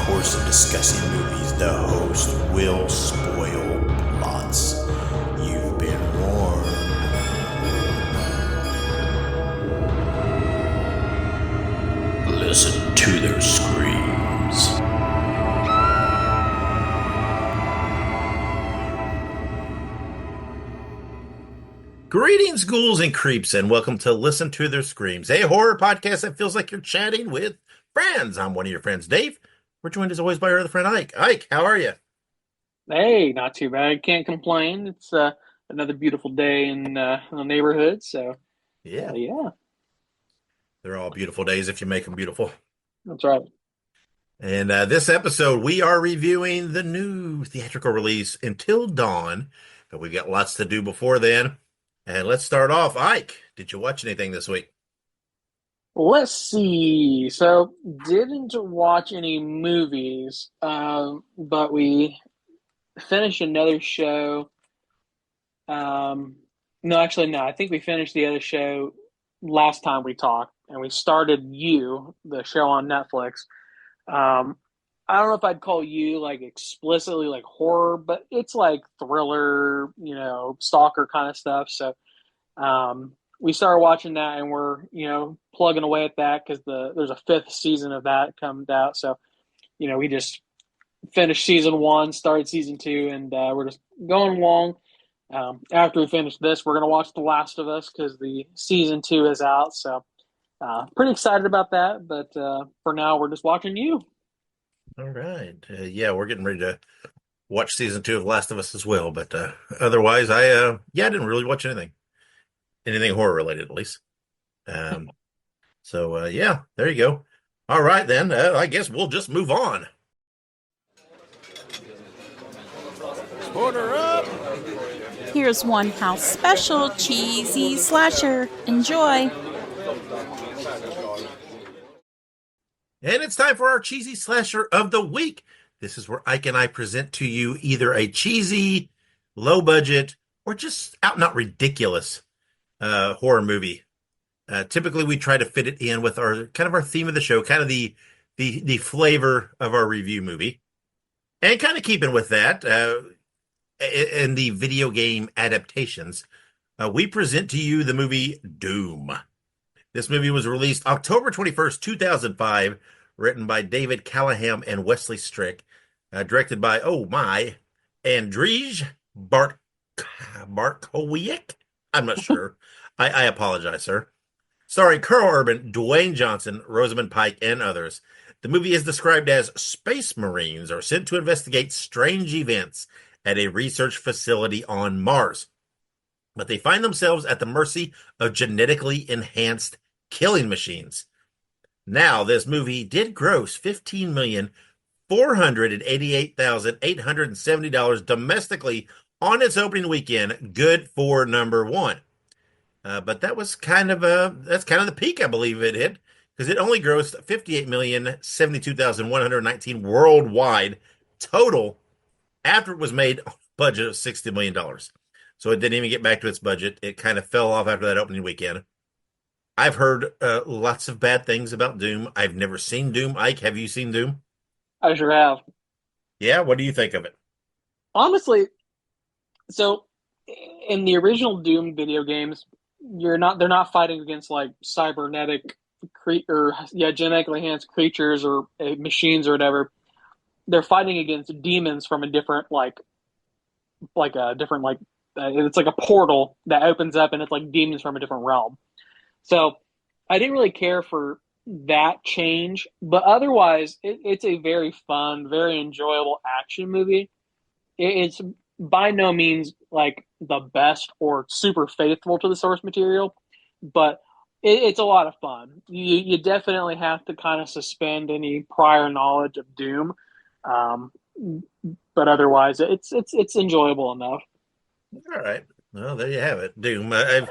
course of discussing movies, the host will spoil plots. You've been warned. Listen to their screams. Greetings, ghouls and creeps, and welcome to Listen to Their Screams, a horror podcast that feels like you're chatting with friends. I'm one of your friends, Dave. We're joined as always by our other friend, Ike. Ike, how are you? Hey, not too bad. Can't complain. It's another beautiful day in the neighborhood. So, Yeah, yeah, they're all beautiful days if you make them beautiful. that's right. And this episode, we are reviewing the new theatrical release, Until Dawn, but we've got lots to do before then. And let's start off. Ike, did you watch anything this week? Let's see. So, didn't watch any movies, but we finished another show. No, actually, no. I think we finished the other show last time we talked, and we started You, the show on Netflix. Um, I don't know if I'd call You like explicitly like horror, but it's like thriller, stalker kind of stuff. So we started watching that, and we're plugging away at that because there's a fifth season of that comes out. So we just finished season one, started season two, and we're just going along. After we finish this, we're gonna watch The Last of Us because the season two is out. So pretty excited about that. But for now, we're just watching You. All right. Yeah, we're getting ready to watch season two of Last of Us as well. But otherwise, I didn't really watch anything horror related at least. So there you go. All right, then. I guess we'll just move on. Order up. Here's one house special cheesy slasher. Enjoy. And it's time for our cheesy slasher of the week. This is where Ike and I present to you either a cheesy, low budget, or just out and out ridiculous horror movie. Typically, we try to fit it in with our theme of the show, kind of the flavor of our review movie, and kind of keeping with that. In the video game adaptations, we present to you the movie Doom. This movie was released October 21st, 2005, written by David Callahan and Wesley Strick, directed by, Andrzej Bartkowiak? I'm not sure. I apologize, sir. Starring Carl Urban, Dwayne Johnson, Rosamund Pike, and others. The movie is described as Space Marines are sent to investigate strange events at a research facility on Mars. But they find themselves at the mercy of genetically enhanced killing machines. Now, this movie did gross $15,488,870 domestically on its opening weekend. Good for number one. But that's kind of the peak, I believe it hit, because it only grossed $58,072,119 worldwide total after it was made on a budget of $60 million. So it didn't even get back to its budget. It kind of fell off after that opening weekend. I've heard lots of bad things about Doom. I've never seen Doom. Ike, have you seen Doom? I sure have. Yeah, what do you think of it? Honestly, so in the original Doom video games, they're not fighting against like cybernetic genetically enhanced creatures or machines or whatever. They're fighting against demons from a different it's like a portal that opens up and it's like demons from a different realm. So I didn't really care for that change, but otherwise it's a very fun, very enjoyable action movie. It's by no means like the best or super faithful to the source material, but it's a lot of fun. You definitely have to kind of suspend any prior knowledge of Doom. But otherwise, it's enjoyable enough. All right. Well, there you have it. Doom. I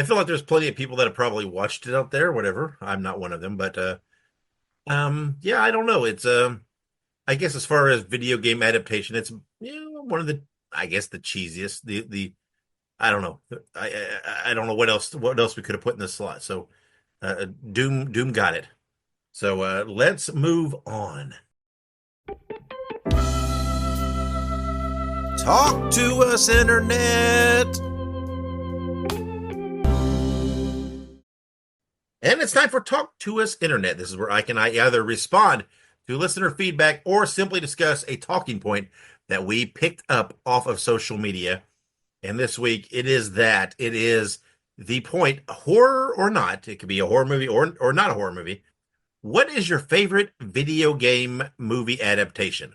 feel like there's plenty of people that have probably watched it out there, whatever. I'm not one of them, but yeah, I don't know. It's I guess as far as video game adaptation, it's one of the the cheesiest. The I don't know. I don't know what else we could have put in this slot. So Doom got it. So let's move on. Talk to us, Internet. And it's time for Talk to Us, Internet. This is where Ike and I either respond to listener feedback or simply discuss a talking point that we picked up off of social media. And this week, it is that. It is the point, horror or not. It could be a horror movie or not a horror movie. What is your favorite video game movie adaptation?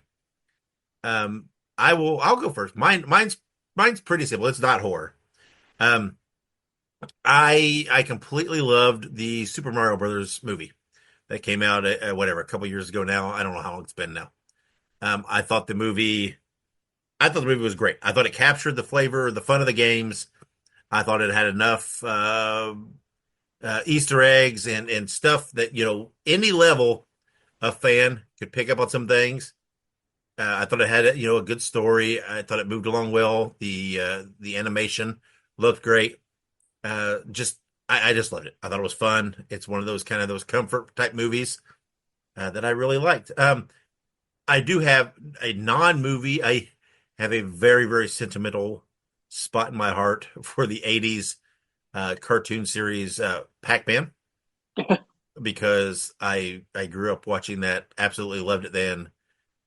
I'll go first. Mine's pretty simple. It's not horror. I completely loved the Super Mario Brothers movie that came out a couple years ago now. I don't know how long it's been now. I thought the movie was great. I thought it captured the flavor, the fun of the games. I thought it had enough Easter eggs and stuff that, any level of fan could pick up on some things. I thought it had, a good story. I thought it moved along well. The animation looked great. I just loved it. I thought it was fun. It's one of those comfort type movies that I really liked. I do have a non-movie. I have a very, very sentimental spot in my heart for the 80s cartoon series Pac-Man because I grew up watching that, absolutely loved it then.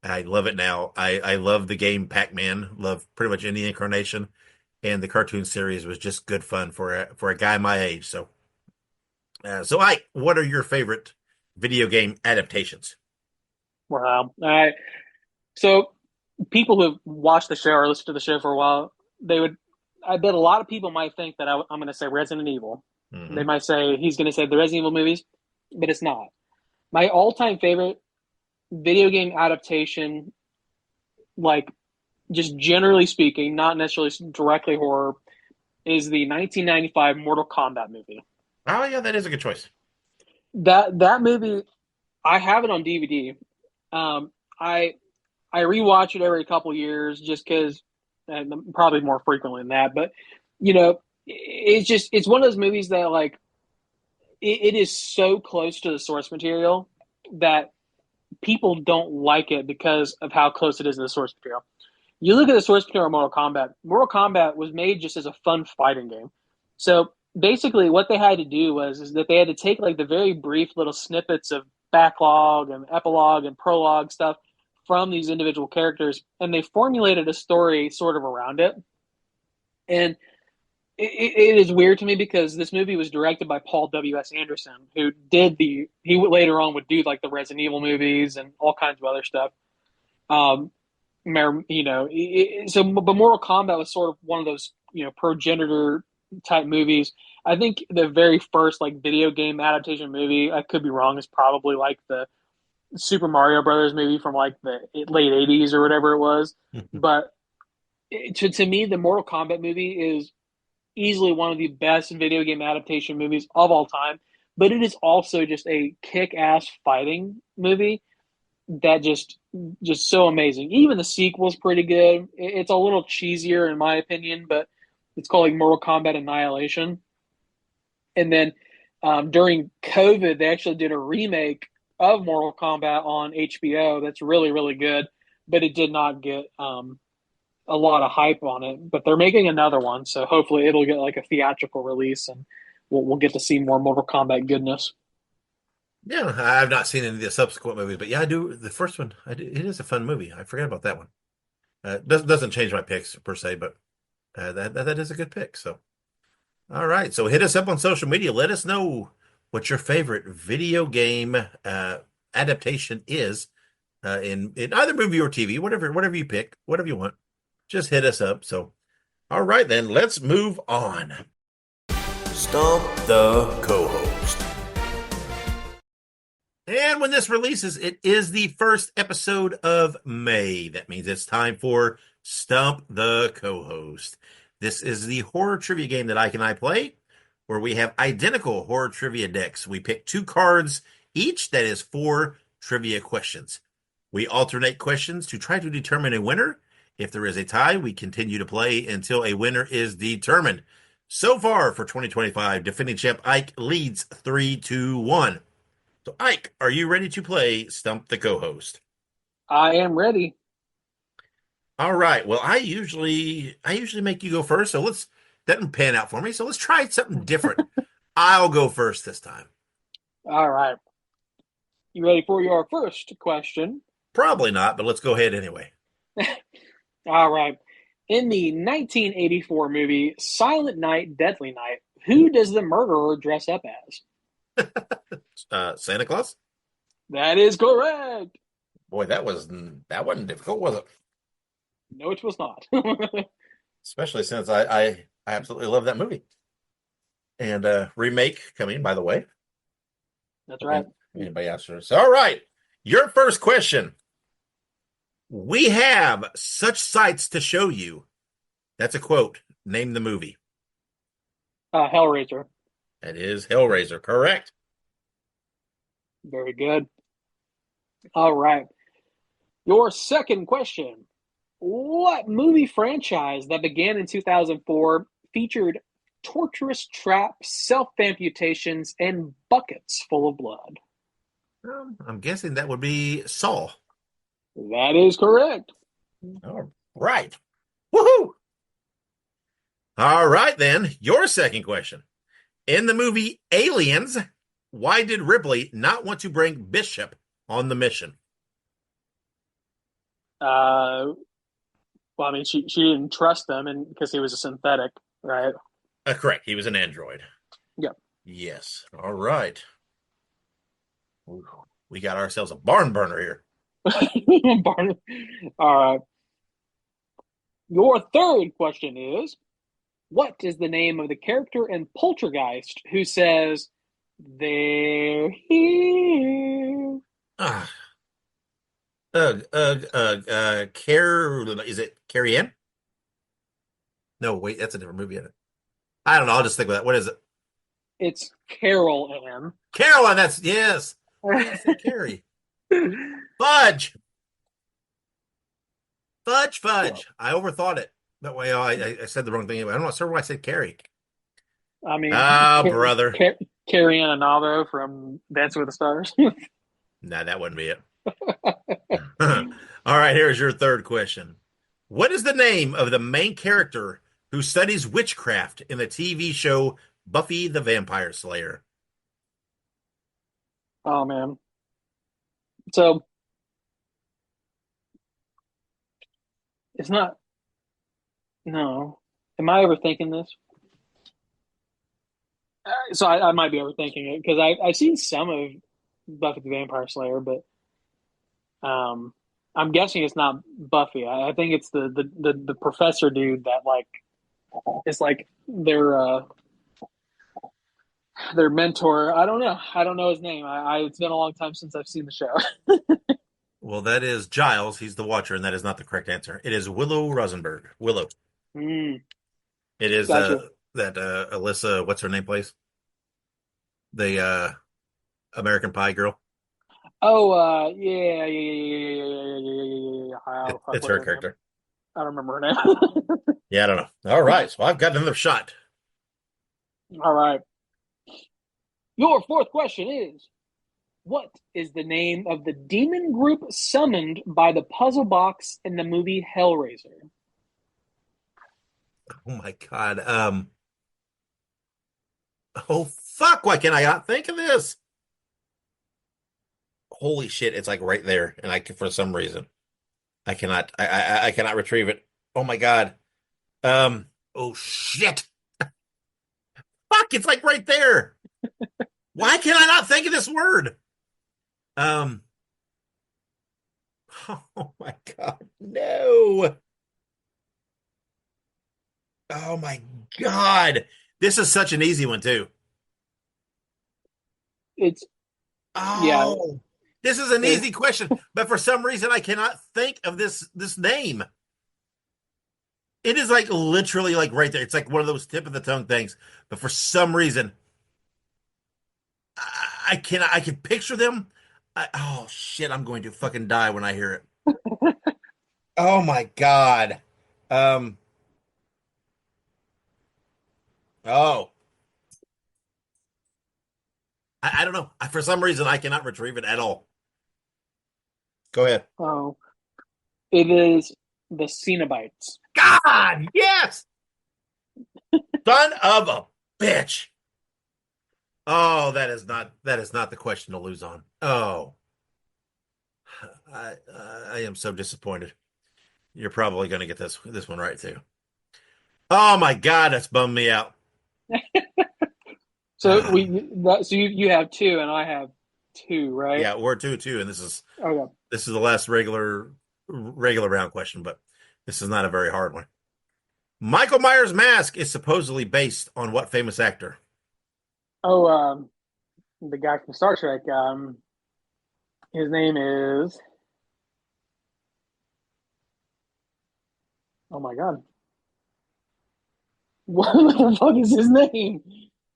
I love it now. I love the game Pac-Man, love pretty much any incarnation, and the cartoon series was just good fun for a guy my age. So Ike, what are your favorite video game adaptations? Wow. All right. So people who have watched the show or listened to the show for a while, I bet a lot of people might think that I'm going to say Resident Evil. Mm-hmm. They might say he's going to say the Resident Evil movies, but it's not. My all-time favorite video game adaptation, like just generally speaking, not necessarily directly horror, is the 1995 Mortal Kombat movie. Oh yeah, that is a good choice. That movie, I have it on DVD. I rewatch it every couple years just because, probably more frequently than that. But it's one of those movies that like it is so close to the source material that people don't like it because of how close it is to the source material. You look at the source material of Mortal Kombat. Mortal Kombat was made just as a fun fighting game. So basically, what they had to do is that they had to take like the very brief little snippets of backlog and epilogue and prologue stuff from these individual characters, and they formulated a story sort of around it. And it is weird to me because this movie was directed by Paul W.S. Anderson, who he later on would do like the Resident Evil movies and all kinds of other stuff. But Mortal Kombat was sort of one of those, progenitor type movies. I think the very first like video game adaptation movie, I could be wrong, is probably like the Super Mario Brothers movie from like the late 80s or whatever it was. But to me, the Mortal Kombat movie is easily one of the best video game adaptation movies of all time. But it is also just a kick-ass fighting movie that just so amazing. Even the sequel's pretty good. It's a little cheesier in my opinion, but it's called like Mortal Kombat Annihilation. And then during COVID, they actually did a remake of Mortal Kombat on HBO that's really, really good, but it did not get a lot of hype on it. But they're making another one, so hopefully it'll get like a theatrical release and we'll get to see more Mortal Kombat goodness. Yeah, I've not seen any of the subsequent movies, but yeah, I do. The first one, it is a fun movie. I forgot about that one. Doesn't change my picks per se, but that is a good pick. So, all right. So hit us up on social media. Let us know what your favorite video game adaptation is in either movie or TV, whatever you pick, whatever you want. Just hit us up. So, all right, then let's move on. Stump the Co-Host. And when this releases, it is the first episode of May. That means it's time for Stump the Co-Host. This is the horror trivia game that Ike and I play, where we have identical horror trivia decks. We pick 2 cards each, that is 4 trivia questions. We alternate questions to try to determine a winner. If there is a tie, we continue to play until a winner is determined. So far for 2025, defending champ Ike leads 3-1. So, Ike, are you ready to play Stump the Co-Host? I am ready. All right. Well, I usually make you go first, so let's that didn't pan out for me. So let's try something different. I'll go first this time. All right. You ready for your first question? Probably not, but let's go ahead anyway. All right. In the 1984 movie Silent Night, Deadly Night, who does the murderer dress up as? Santa Claus? That is correct. Boy, that wasn't difficult, was it? No, it was not. Especially since I absolutely love that movie. And remake coming, by the way. That's right. Anybody else? So, all right. Your first question. We have such sights to show you. That's a quote. Name the movie. Hellraiser. That is Hellraiser. Correct. Very good. All right. Your second question. What movie franchise that began in 2004 featured torturous traps, self-amputations, and buckets full of blood? I'm guessing that would be Saw. That is correct. All right. Woohoo! All right, then. Your second question. In the movie Aliens, why did Ripley not want to bring Bishop on the mission? Well, I mean, she didn't trust him, and because he was a synthetic, right? Correct. He was an android. Yep. Yes. All right. Ooh, we got ourselves a barn burner here. All right. Your third question is, what is the name of the character in Poltergeist who says, "They're here"? Ah, is it Carrie Ann? No, wait, that's a different movie, isn't it? I don't know. I'll just stick with that. What is it? It's Carol Ann. Caroline, that's yes. Why did I say Carrie? Fudge. Fudge, fudge. I overthought it. That way, I said the wrong thing. I'm not sure why I said Carrie. I mean, Brother. Carrie Ann Inaba from Dancing with the Stars. Nah, that wouldn't be it. All right, here's your third question. What is the name of the main character who studies witchcraft in the TV show Buffy the Vampire Slayer? Oh man. So it's not. No. Am I overthinking this? So I might be overthinking it because I've seen some of Buffy the Vampire Slayer, but I'm guessing it's not Buffy. I think it's the professor dude that like is like their mentor. I don't know. I don't know his name. It's been a long time since I've seen the show. Well, that is Giles. He's the Watcher, and that is not the correct answer. It is Willow Rosenberg. Willow. Mm, It is gotcha. that Alyssa, what's her name, plays? The American Pie girl. Oh, yeah. Fuck, It's what's her her name? character. I don't remember her name. Yeah, I don't know. All right, so I've got another shot. All right. Your fourth question is, what is the name of the demon group summoned by the puzzle box in the movie Hellraiser? Oh my God. Oh fuck! Why can't I not think of this? Holy shit! It's like right there, and for some reason, I cannot. I cannot retrieve it. Oh my God. Oh shit! Fuck! It's like right there. Why can I not think of this word? Um. Oh my God. No. Oh my God. This is such an easy one too. It's yeah. Oh, this is an easy question, but for some reason I cannot think of this name. It is like literally like right there. It's like one of those tip of the tongue things, but for some reason I cannot. I can picture them. Oh shit! I'm going to fucking die when I hear it. Oh my God. Um. Oh, I don't know. For some reason I cannot retrieve it at all. Go ahead. Oh, it is The Cenobites. God, yes! Son of a bitch. Oh, that is not the question to lose on. Oh, I am so disappointed. You're probably going to get this one right too. Oh my God, that's bummed me out. So you have two and I have two, right? Yeah, we're 2-2, and Okay. this is the last regular round question, but this is not a very hard one. Michael Myers' mask is supposedly based on what famous actor? Oh, the guy from Star Trek. His name is. Oh my God. What the fuck is his name?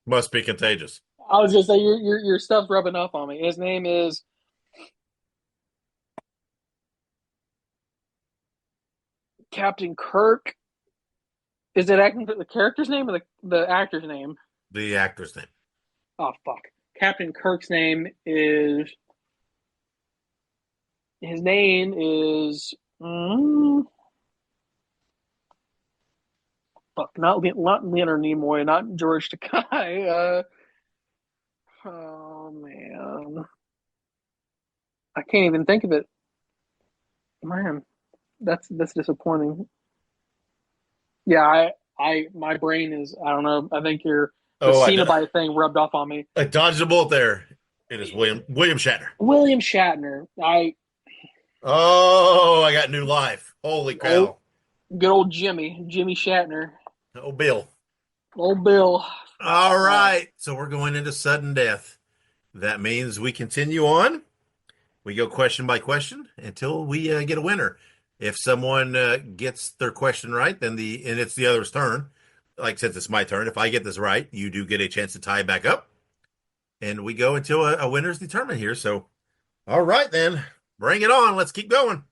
Must be contagious. I was gonna say your stuff's rubbing off on me. His name is Captain Kirk. Is it acting the character's name or the actor's name? The actor's name. Oh fuck. Captain Kirk's name is. His name is. Fuck, not Leonard Nimoy, not George Takei. Oh man, I can't even think of it. Man, that's disappointing. Yeah, my brain is. I don't know. I think the Oh, Cenobite thing rubbed off on me. I dodged a bullet there. It is William Shatner. William Shatner. Oh, I got new life. Holy Old, cow. good old Jimmy Shatner. Oh, Bill. Old Bill. All right. So we're going into sudden death. That means we continue on. We go question by question until we get a winner. If someone gets their question right, then it's the other's turn. Like since it's my turn, if I get this right, you do get a chance to tie back up, and we go until a winner's determined here. So, all right then, bring it on. Let's keep going.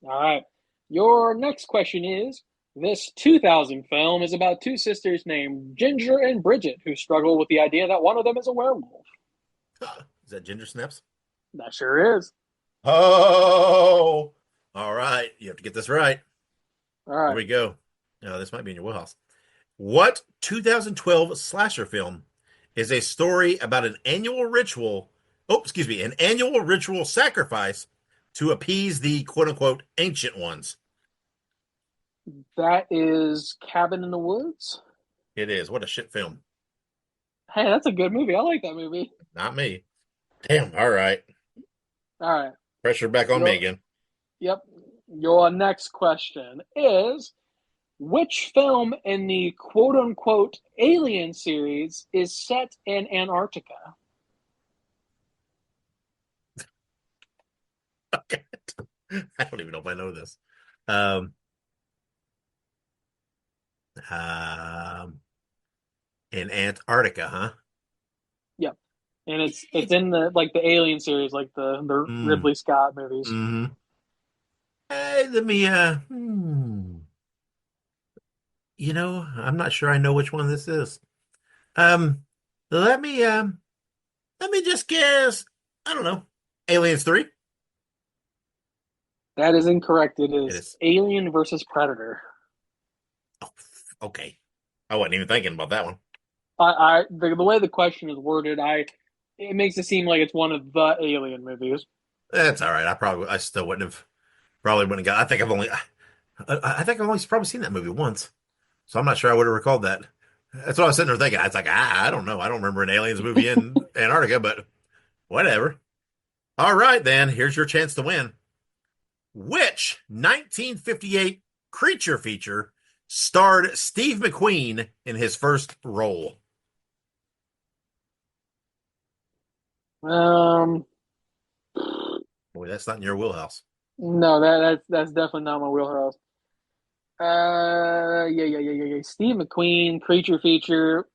All right. Your next question is: This 2000 film is about two sisters named Ginger and Bridget who struggle with the idea that one of them is a werewolf. Is that Ginger Snaps? That sure is. Oh, all right. You have to get this right. All right. Here we go. This might be in your wheelhouse. What 2012 slasher film is a story about an annual ritual? Oh, excuse me, an annual ritual sacrifice to appease the quote unquote ancient ones. That is Cabin in the Woods. It is. What a shit film. Hey, that's a good movie. I like that movie. Not me. Damn. All right. All right. Pressure back on me again. Yep. Your next question is: Which film in the quote unquote Alien series is set in Antarctica? Okay. I don't even know if I know this. In Antarctica, huh? Yep. And it's in the Alien series, like the Ridley Scott movies. Mm-hmm. Hey, let me I'm not sure I know which one this is. Um let me just guess. I don't know. Aliens 3? That is incorrect. It It is is. Alien versus Predator. Oh, okay. I wasn't even thinking about that one. The way the question is worded, it makes it seem like it's one of the Alien movies. That's all right. I still wouldn't have got. I think I've only probably seen that movie once, so I'm not sure I would have recalled that. That's what I was sitting there thinking. I was like, I don't know. I don't remember an aliens movie in Antarctica, but whatever. All right, then. Here's your chance to win. Which 1958 creature feature starred Steve McQueen in his first role? Boy, that's not in your wheelhouse. No, that's definitely not my wheelhouse. Yeah. Steve McQueen, creature feature.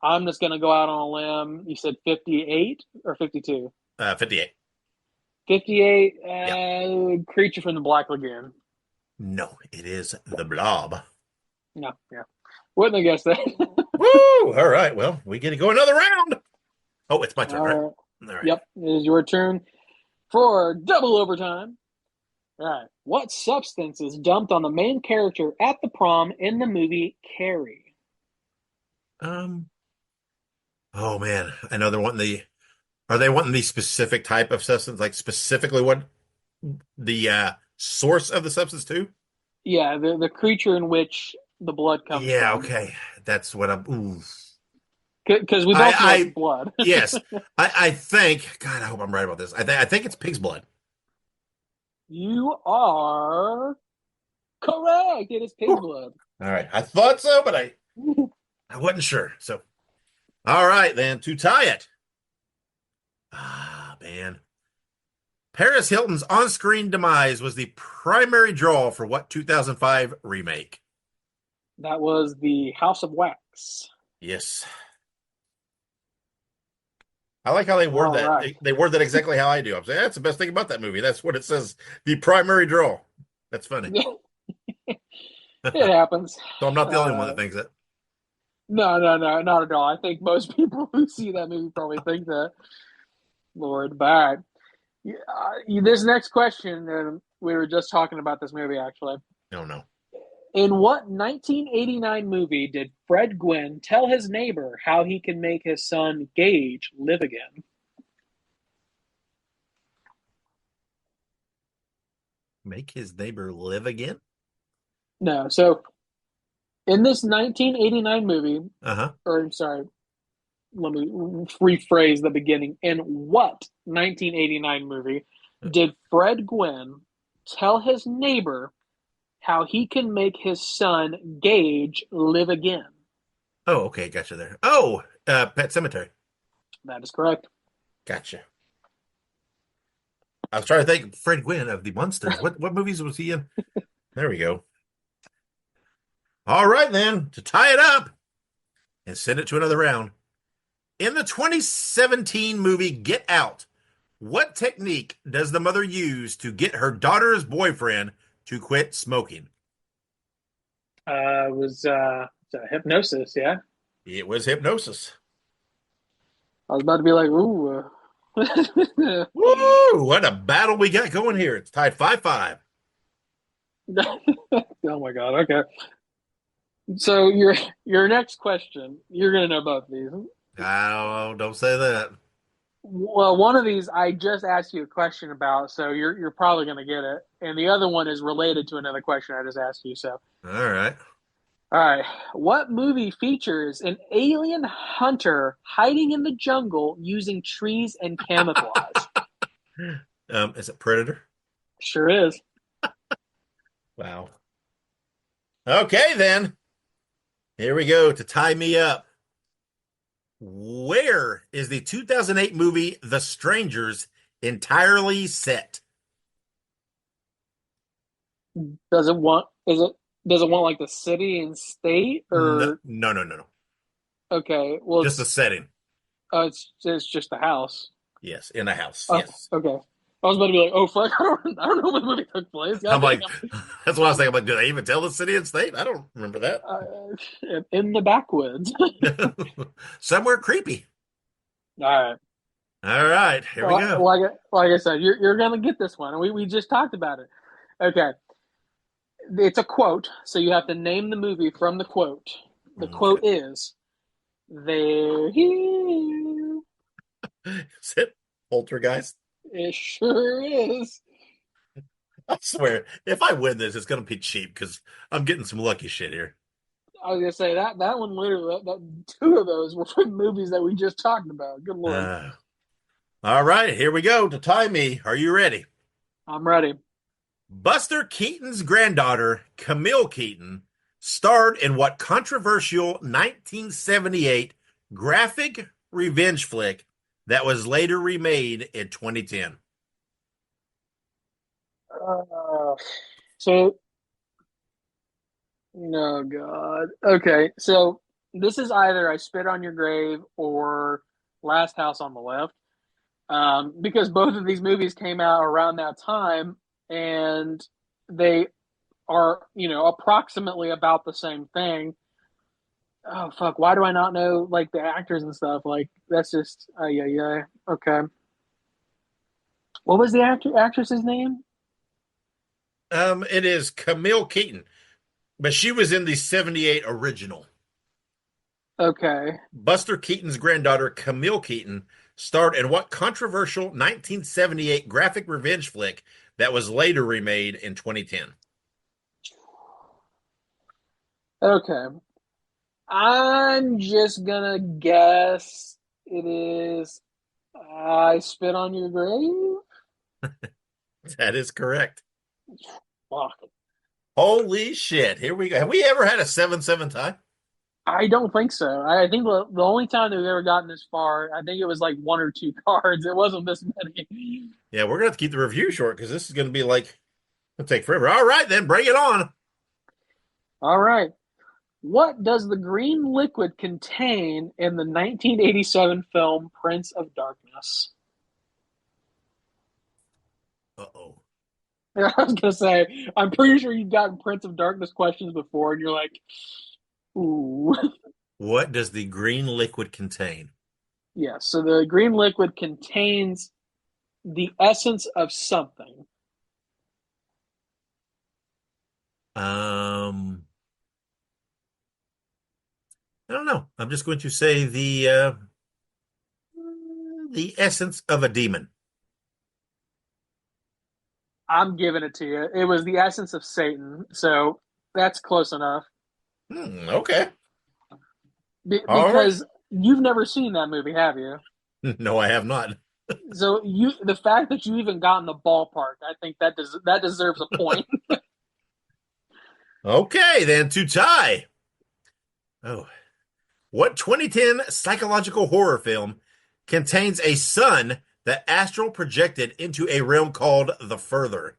I'm just gonna go out on a limb. You said 58 or 52? 58. 58. Yep. Creature from the Black Lagoon. No, it is the Blob. No, yeah. Wouldn't have guessed that. Woo! All right. Well, we get to go another round. Oh, it's my turn, right? All right. Yep, it is your turn for double overtime. All right. What substance is dumped on the main character at the prom in the movie Carrie? Um, oh man, I know they're wanting are they wanting the specific type of substance, like specifically what the source of the substance too? Yeah, the creature in which the blood comes Yeah, from. okay. That's what I'm, ooh. Because we both know it's I, blood. yes, I think, God, I hope I'm right about this. I think it's pig's blood. You are correct. It is pig's Whew. blood. All right. I thought so, but I wasn't sure. So, all right, then to tie it. Ah, man. Paris Hilton's on-screen demise was the primary draw for what 2005 remake? That was the House of Wax. Yes. I like how they word All that. right. They word that exactly how I do. I'm saying that's the best thing about that movie. That's what it says. The primary draw. That's funny. It happens. So I'm not the only one Uh, that thinks that. no, not at all. I think most people who see that movie probably think that. Lord, but this next question, and we were just talking about this movie actually. No, no. In what 1989 movie did Fred Gwynn tell his neighbor how he can make his son Gage live again? Make his neighbor live again? No, so in this 1989 movie, Uh-huh. or I'm sorry, let me rephrase the beginning. In what 1989 movie did Fred Gwynn tell his neighbor how he can make his son Gage live again? Oh, okay, gotcha there. Oh, Pet Cemetery. That is correct. Gotcha. I was trying to think Fred Gwynn of the Munsters. What movies was he in? There we go. All right, then, to tie it up and send it to another round. In the 2017 movie Get Out, what technique does the mother use to get her daughter's boyfriend to quit smoking? Was hypnosis? Yeah, It was hypnosis. I was about to be like, ooh. Woo! What a battle we got going here. It's tied 5-5. Oh my god. Okay. So your next question, you're gonna know both of these. Oh, don't say that. Well, one of these I just asked you a question about, so you're probably gonna get it, and the other one is related to another question I just asked you. So, All right. all right, what movie features an alien hunter hiding in the jungle using trees and camouflage? Is it Predator? Sure is. Wow. Okay, then. Here we go to tie me up. Where is the 2008 movie The Strangers entirely set? Does it want? Is it? Does it want like the city and state No, or no, no, no, no. okay? Well, Just the setting. it's just the house. Yes, in a house. Oh, Yes. okay. I was about to be like, oh fuck, I don't know when the movie took place. I'm God like, damn. that's what I was thinking. I'm like, do they even tell the city and state? I don't remember that. In the backwoods. Somewhere creepy. All right. All right, here we go. Like I said, you're gonna get this one. We just talked about it. Okay. It's a quote, so you have to name the movie from the quote. The Okay. quote is, "They're here." Is it Poltergeist? It sure is. I swear, if I win this, it's going to be cheap because I'm getting some lucky shit here. I was gonna say that one literally two of those were from movies that we just talked about. Good lord. Uh, all right, here we go to tie me. Are you ready? I'm ready. Buster Keaton's granddaughter, Camille Keaton, starred in what controversial 1978 graphic revenge flick that was later remade in 2010? Uh, so, no God. Okay, so this is either I Spit on Your Grave or Last House on the Left, because both of these movies came out around that time, and they are approximately about the same thing. Oh fuck! Why do I not know like the actors and stuff? Like that's just yeah. Okay, what was the actress's name? It is Camille Keaton, but she was in the 78 original. Okay. Buster Keaton's granddaughter, Camille Keaton, starred in what controversial 1978 graphic revenge flick that was later remade in 2010? Okay. I'm just gonna guess it is I Spit on Your Grave. That is correct. Fuck. Holy shit. Here we go. Have we ever had a 7-7 tie? I don't think so. I think the only time that we've ever gotten this far, I think it was like one or two cards. It wasn't this many. Yeah, we're going to have to keep the review short because this is going to be like, it'll take forever. All right, then, bring it on. All right. What does the green liquid contain in the 1987 film Prince of Darkness? Uh-oh. I was gonna say, I'm pretty sure you've gotten Prince of Darkness questions before, and you're like, ooh. What does the green liquid contain? Yeah, so the green liquid contains the essence of something. Um, I don't know. I'm just going to say the essence of a demon. I'm giving it to you. It was the essence of Satan, so that's close enough. Okay. All right. Because you've never seen that movie, have you? No, I have not. So the fact that you even got in the ballpark, I think that deserves a point. Okay, then to tie. Oh, what 2010 psychological horror film contains a son that astral projected into a realm called the Further?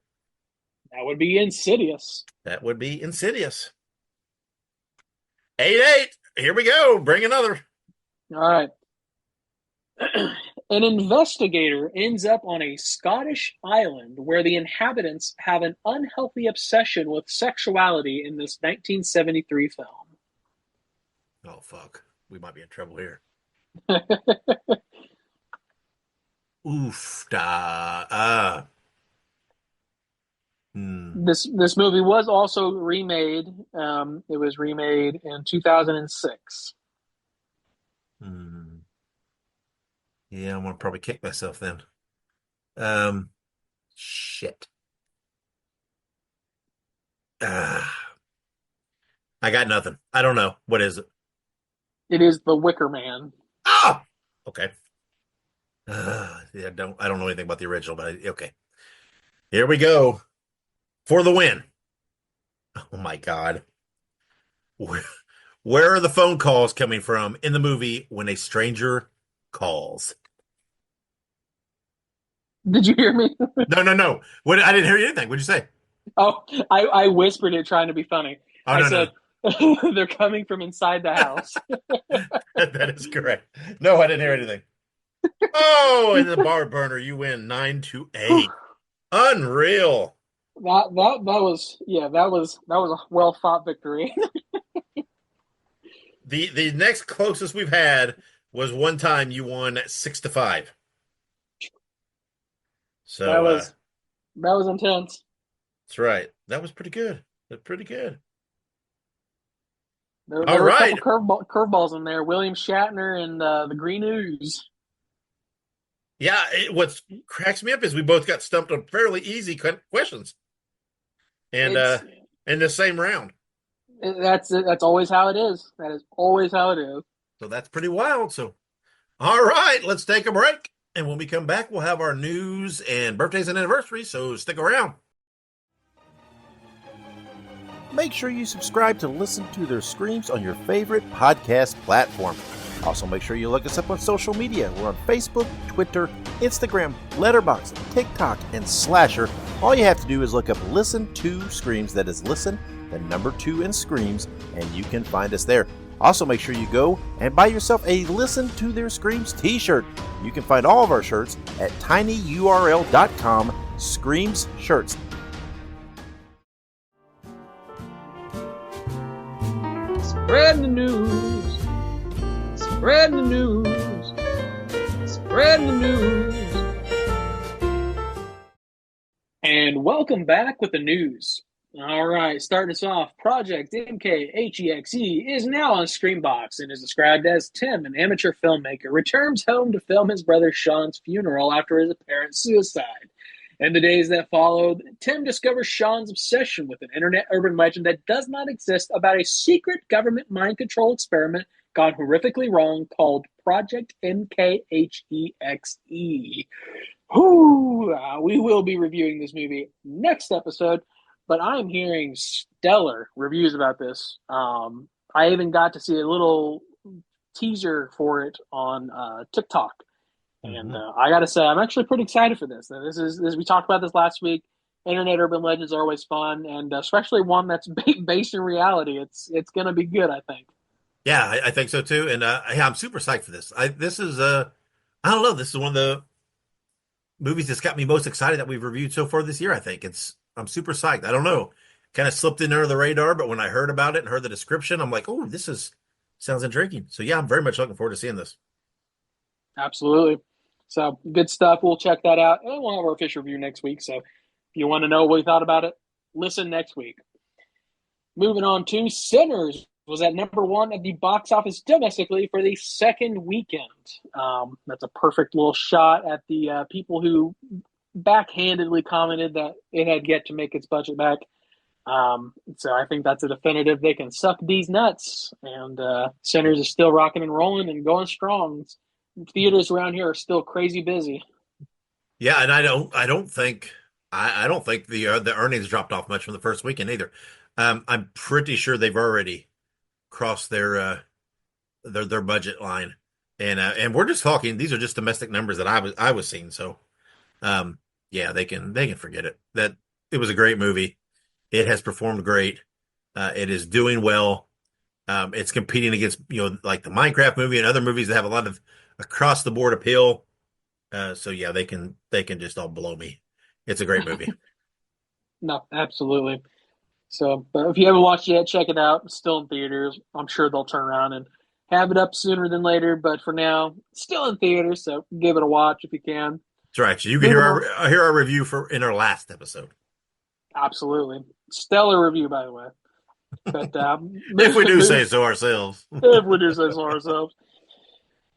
That would be Insidious. That would be Insidious. 8-8. Here we go. Bring another. All right. An investigator ends up on a Scottish island where the inhabitants have an unhealthy obsession with sexuality in this 1973 film. Oh, fuck. We might be in trouble here. Oof. This movie was also remade. It was remade in 2006. Yeah, I'm gonna probably kick myself then. Shit. I got nothing. I don't know. What is it? It is The Wicker Man. Ah, okay. Yeah, I don't know anything about the original, but okay. Here we go for the win. Oh my God. Where are the phone calls coming from in the movie When a Stranger Calls? Did you hear me? No. I didn't hear anything. What'd you say? Oh, I whispered it trying to be funny. Oh, I no, said, they're coming from inside the house. That is correct. No, I didn't hear anything. Oh, and the bar burner, you win 9-8. Unreal. That was a well fought victory. The next closest we've had was one time you won 6-5. So that was intense. that's right. That was pretty good. That's pretty good. There All were a right. couple curveballs in there. William Shatner and the Green Ooze. Yeah, what cracks me up is we both got stumped on fairly easy questions, and in the same round. That's always how it is. That is always how it is. So that's pretty wild. So, all right, let's take a break, and when we come back, we'll have our news and birthdays and anniversaries. So stick around. Make sure you subscribe to listen to their screams on your favorite podcast platform. Also, make sure you look us up on social media. We're on Facebook, Twitter, Instagram, Letterboxd, TikTok, and Slasher. All you have to do is look up Listen to Screams. That is Listen, the number 2 in Screams, and you can find us there. Also, make sure you go and buy yourself a Listen to Their Screams t-shirt. You can find all of our shirts at tinyurl.com/Screams Shirts. Spread the news. Spread the news. Spread the news. And welcome back with the news. All right, starting us off, Project MKHEXE is now on Screenbox and is described as Tim, an amateur filmmaker, returns home to film his brother Sean's funeral after his apparent suicide. In the days that followed, Tim discovers Sean's obsession with an internet urban legend that does not exist about a secret government mind control experiment gone horrifically wrong called Project MKHEXE. We will be reviewing this movie next episode, but I'm hearing stellar reviews about this. I even got to see a little teaser for it on TikTok, and I got to say, I'm actually pretty excited for this. Now, this is we talked about this last week. Internet urban legends are always fun, and especially one that's based in reality. It's going to be good, I think. Yeah, I think so too. And yeah, I'm super psyched for this. This is I don't know. This is one of the movies that's got me most excited that we've reviewed so far this year. I think I'm super psyched. I don't know, kind of slipped in under the radar, but when I heard about it and heard the description, I'm like, oh, sounds intriguing. So yeah, I'm very much looking forward to seeing this. Absolutely. So good stuff. We'll check that out, and we'll have our official review next week. So if you want to know what we thought about it, listen next week. Moving on to Sinners was at number one at the box office domestically for the second weekend. That's a perfect little shot at the people who backhandedly commented that it had yet to make its budget back. So I think that's a definitive they can suck these nuts. And Sinners is still rocking and rolling and going strong. Theaters around here are still crazy busy. Yeah, and I don't think the earnings dropped off much from the first weekend either. I'm pretty sure they've already crossed their budget line, and we're just talking. These are just domestic numbers that I was seeing. So, yeah, they can forget it. That it was a great movie. It has performed great. It is doing well. It's competing against like the Minecraft movie and other movies that have a lot of across the board appeal. So yeah, they can just all blow me. It's a great movie. No, absolutely. So, but if you haven't watched it yet, check it out. It's still in theaters. I'm sure they'll turn around and have it up sooner than later. But for now, it's still in theaters. So give it a watch if you can. That's right. So you can hear our review in our last episode. Absolutely. Stellar review, by the way. But if we do say so ourselves. If we do say so ourselves.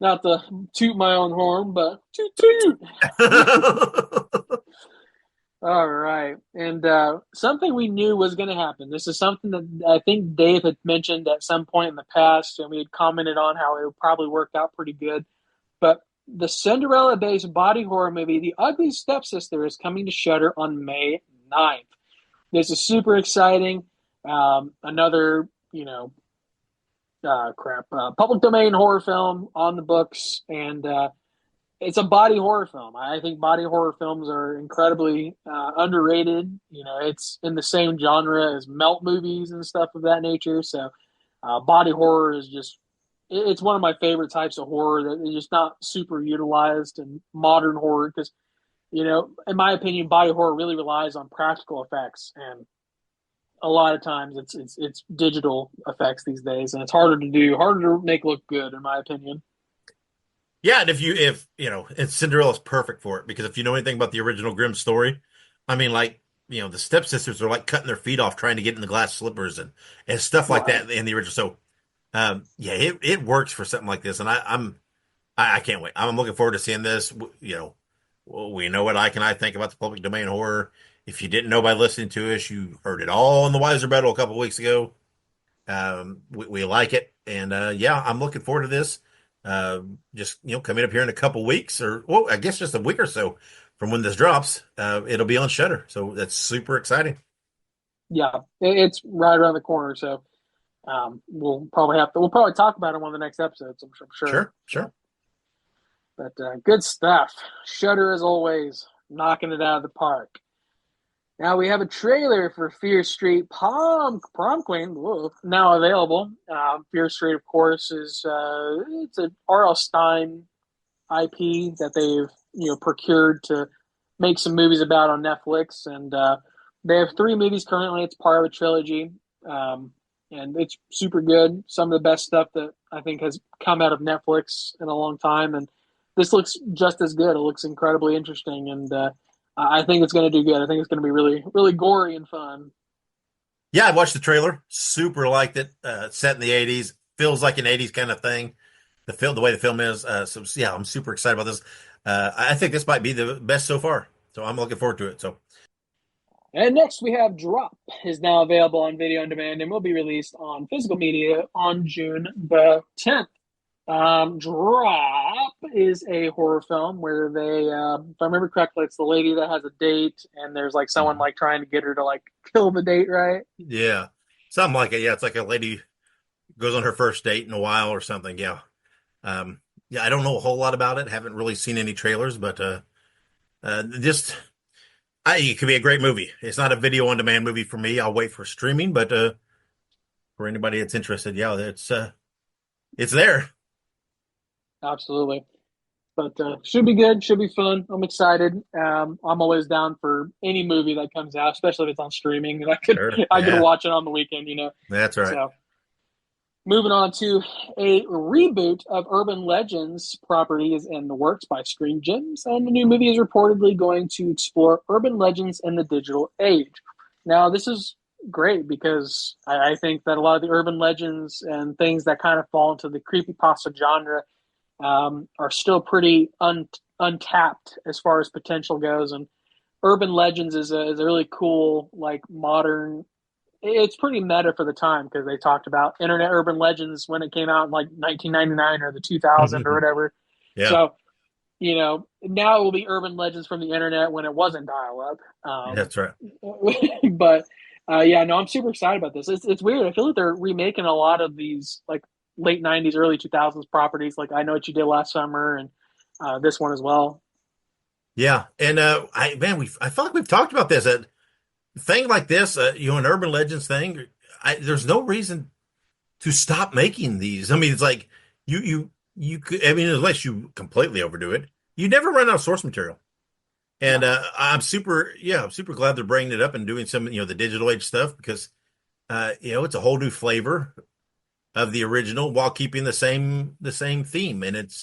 Not to toot my own horn, but toot toot. All right. And something we knew was going to happen. This is something that I think Dave had mentioned at some point in the past, and we had commented on how it would probably work out pretty good. But the Cinderella-based body horror movie, The Ugly Stepsister, is coming to Shudder on May 9th. This is super exciting. Another, public domain horror film on the books, and it's a body horror film. I think body horror films are incredibly underrated. It's in the same genre as melt movies and stuff of that nature. So body horror is it's one of my favorite types of horror that is just not super utilized in modern horror because, in my opinion, body horror really relies on practical effects, and a lot of times it's digital effects these days, and it's harder to make look good, in my opinion. Yeah, and and Cinderella's perfect for it because if you know anything about the original Grimm story, I mean, like, the stepsisters are like cutting their feet off trying to get in the glass slippers and stuff like that in the original. So, yeah, it works for something like this, and I can't wait. I'm looking forward to seeing this. We know what Ike and I think about the public domain horror. If you didn't know by listening to us, you heard it all in the Wiser Battle a couple weeks ago. We like it, and yeah, I'm looking forward to this. Just coming up here in a couple weeks, or I guess just a week or so from when this drops, it'll be on Shudder. So that's super exciting. Yeah, it's right around the corner. So we'll probably talk about it on the next episodes. I'm sure. Sure. But good stuff. Shudder, as always, knocking it out of the park. Now we have a trailer for Fear Street Prom Queen now available. Fear Street, of course, is it's an R.L. Stine IP that they've procured to make some movies about on Netflix, and they have 3 movies currently. It's part of a trilogy, and it's super good. Some of the best stuff that I think has come out of Netflix in a long time, and this looks just as good. It looks incredibly interesting, and I think it's going to do good. I think it's going to be really, really gory and fun. Yeah, I watched the trailer. Super liked it. Set in the '80s, feels like an '80s kind of thing. The way the film is. So yeah, I'm super excited about this. I think this might be the best so far. So I'm looking forward to it. So And next we have Drop is now available on video on demand and will be released on physical media on June the 10th. Drop is a horror film where they, if I remember correctly, it's the lady that has a date and there's like someone like trying to get her to like kill the date, right? yeah, something like it. Yeah, it's like a lady goes on her first date in a while or something. Yeah. Yeah, I don't know a whole lot about it. Haven't really seen any trailers, but just it could be a great movie. It's not a video on demand movie for me. I'll wait for streaming, but for anybody that's interested, yeah, it's there. Absolutely. But should be good, should be fun. I'm excited. I'm always down for any movie that comes out, especially if it's on streaming and Sure. I could Yeah, watch it on the weekend. that's right. So moving on to a reboot of Urban Legends properties in the works by Screen Gems, and the new movie is reportedly going to explore urban legends in the digital age. Now, this is great because I think that a lot of the urban legends and things that kind of fall into the creepypasta genre are still pretty untapped as far as potential goes. And Urban Legends is a really cool, like modern, it's pretty meta for the time because they talked about internet urban legends when it came out in like 1999 or the 2000 or whatever. Yeah, So, now it will be urban legends from the internet when it wasn't dial up. that's right. But yeah, no, I'm super excited about this. It's weird. I feel like they're remaking a lot of these like late 90s, early 2000s properties. Like I Know What You Did Last Summer and this one as well. Yeah, and I feel like we've talked about this. A thing like this, an urban legends thing. There's no reason to stop making these. I mean, it's like you could. I mean, unless you completely overdo it, you never run out of source material. And No, I'm super glad they're bringing it up and doing some, the digital age stuff because, it's a whole new flavor of the original while keeping the same theme, and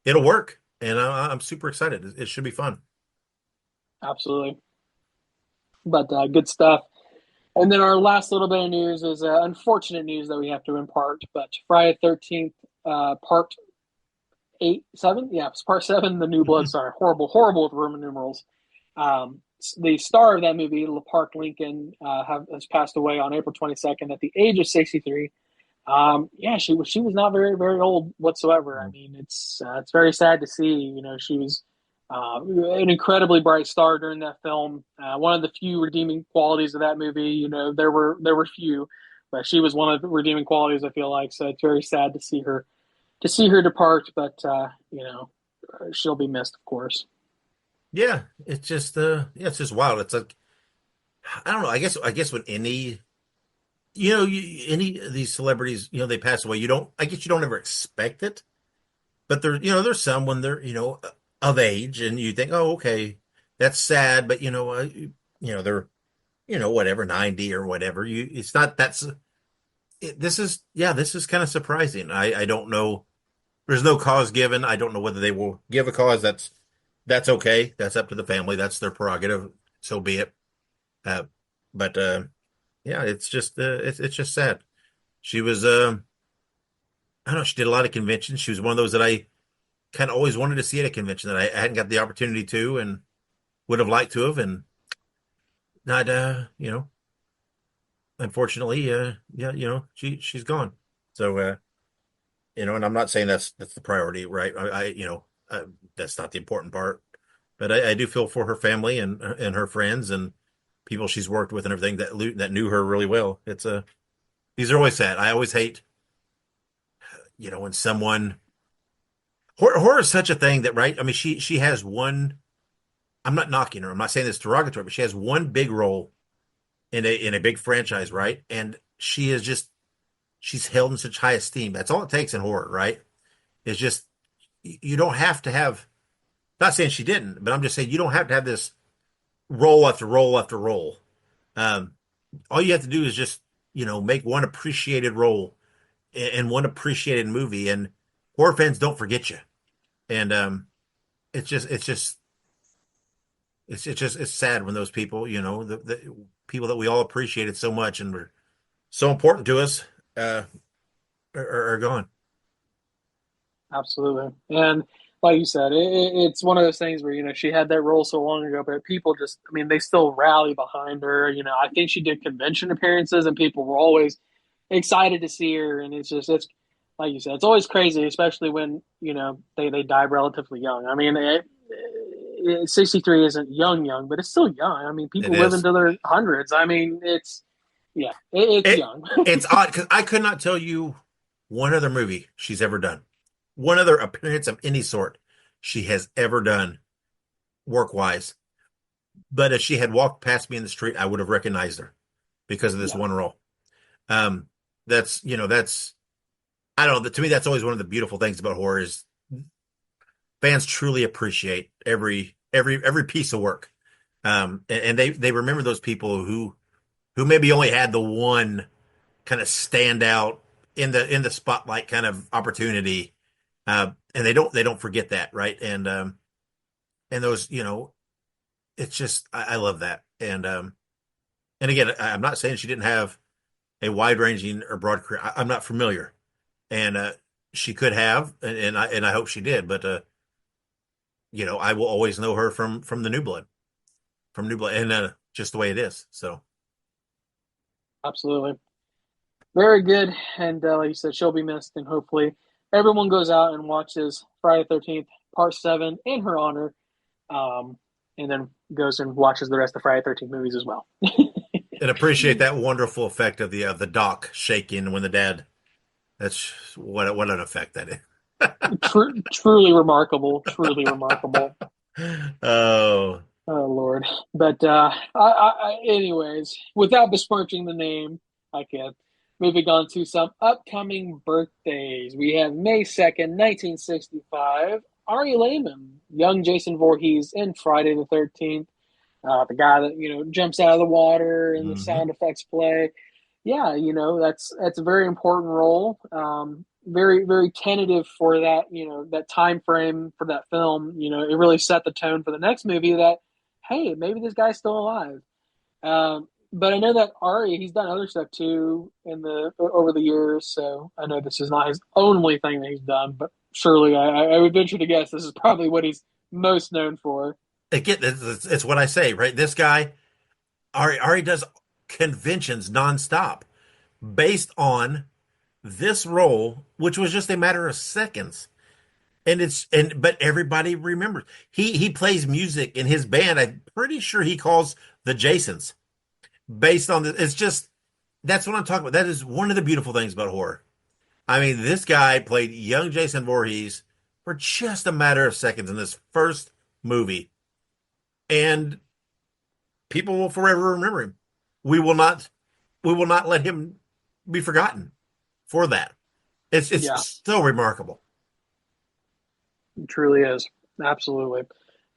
it'll work. And I'm super excited. It should be fun. absolutely. But good stuff. And then our last little bit of news is unfortunate news that we have to impart. But Friday 13th, part 7? Yeah, it's part 7, The New Blood. Sorry, horrible, horrible with Roman numerals. Um, the star of that movie, LaPark Lincoln, has passed away on April 22nd at the age of 63. Yeah, she was not very very old whatsoever. I mean, it's very sad to see. She was an incredibly bright star during that film. One of the few redeeming qualities of that movie. There were few, but she was one of the redeeming qualities. I feel like so. It's very sad to see her depart, but she'll be missed, of course. Yeah, it's just wild. It's like I don't know. I guess when any of these celebrities, they pass away, I guess you don't ever expect it. But there's some when they're, of age and you think, oh, okay, that's sad, but they're, whatever, 90 or whatever. It's not, this is kind of surprising. I don't know. There's no cause given. I don't know whether they will give a cause. That's okay. That's up to the family. That's their prerogative. So be it. Uh, but yeah, it's just sad. She was I don't know. She did a lot of conventions. She was one of those that I kind of always wanted to see at a convention that I hadn't got the opportunity to and would have liked to have, and not unfortunately, yeah, she's gone. So and I'm not saying that's the priority, right? That's not the important part, but I do feel for her family and her friends and people she's worked with and everything that knew her really well. These are always sad. I always hate, when someone horror is such a thing that, right? I mean, she has one. I'm not knocking her. I'm not saying this derogatory, but she has one big role in a big franchise, right? And she's held in such high esteem. That's all it takes in horror, right? It's just you don't have to have. Not saying she didn't, but I'm just saying you don't have to have this roll after roll after roll. Um, all you have to do is just make one appreciated role in one appreciated movie, and horror fans don't forget you. And it's just it's sad when those people, the people that we all appreciated so much and were so important to us, uh, are gone. Absolutely. And like you said, it's one of those things where, she had that role so long ago, but people just, I mean, they still rally behind her. I think she did convention appearances and people were always excited to see her. And it's like you said, it's always crazy, especially when, they die relatively young. I mean, 63 isn't young, but it's still young. I mean, It people live is. into their hundreds. I mean, yeah, it's It young. it's odd because I could not tell you one other movie she's ever done, one other appearance of any sort she has ever done work wise. But if she had walked past me in the street, I would have recognized her because of this Yeah, one role. Um, that's I don't know. To me, that's always one of the beautiful things about horror is fans truly appreciate every piece of work. And they remember those people who maybe only had the one kind of stand out in the spotlight kind of opportunity. And they don't forget that, right? And those, it's just I love that. And again, I'm not saying she didn't have a wide ranging or broad career. I'm not familiar, and she could have, and I hope she did. But I will always know her from the New Blood, from New Blood, and just the way it is. So absolutely. Very good. And like you said, she'll be missed. And hopefully everyone goes out and watches Friday the 13th, Part 7 in her honor. Um, and then goes and watches the rest of Friday the 13th movies as well. and appreciate that wonderful effect of the dock shaking when the dad. That's what an effect that is. Truly remarkable. Truly remarkable. Oh, Oh, Lord. But anyways, without besmirching the name, I can. Moving on to some upcoming birthdays. We have May 2nd, 1965. Ari Lehman, young Jason Voorhees in Friday the 13th. The guy that, jumps out of the water and the hmm. sound effects play. Yeah, that's a very important role. Very, very tentative for that, that time frame for that film. It really set the tone for the next movie that, hey, maybe this guy's still alive. But I know that Ari, he's done other stuff too in the over the years. So I know this is not his only thing that he's done, but surely I would venture to guess this is probably what he's most known for. Again, it's what I say, right? This guy, Ari does conventions nonstop based on this role, which was just a matter of seconds. But everybody remembers. He plays music in his band. I'm pretty sure he calls the Jasons based on the. It's just that's what I'm talking about. That is one of the beautiful things about horror. I mean, this guy played young Jason Voorhees for just a matter of seconds in this first movie, and people will forever remember him. We will not. We will not let him be forgotten for that. Yeah, It's so remarkable. it truly is. Absolutely.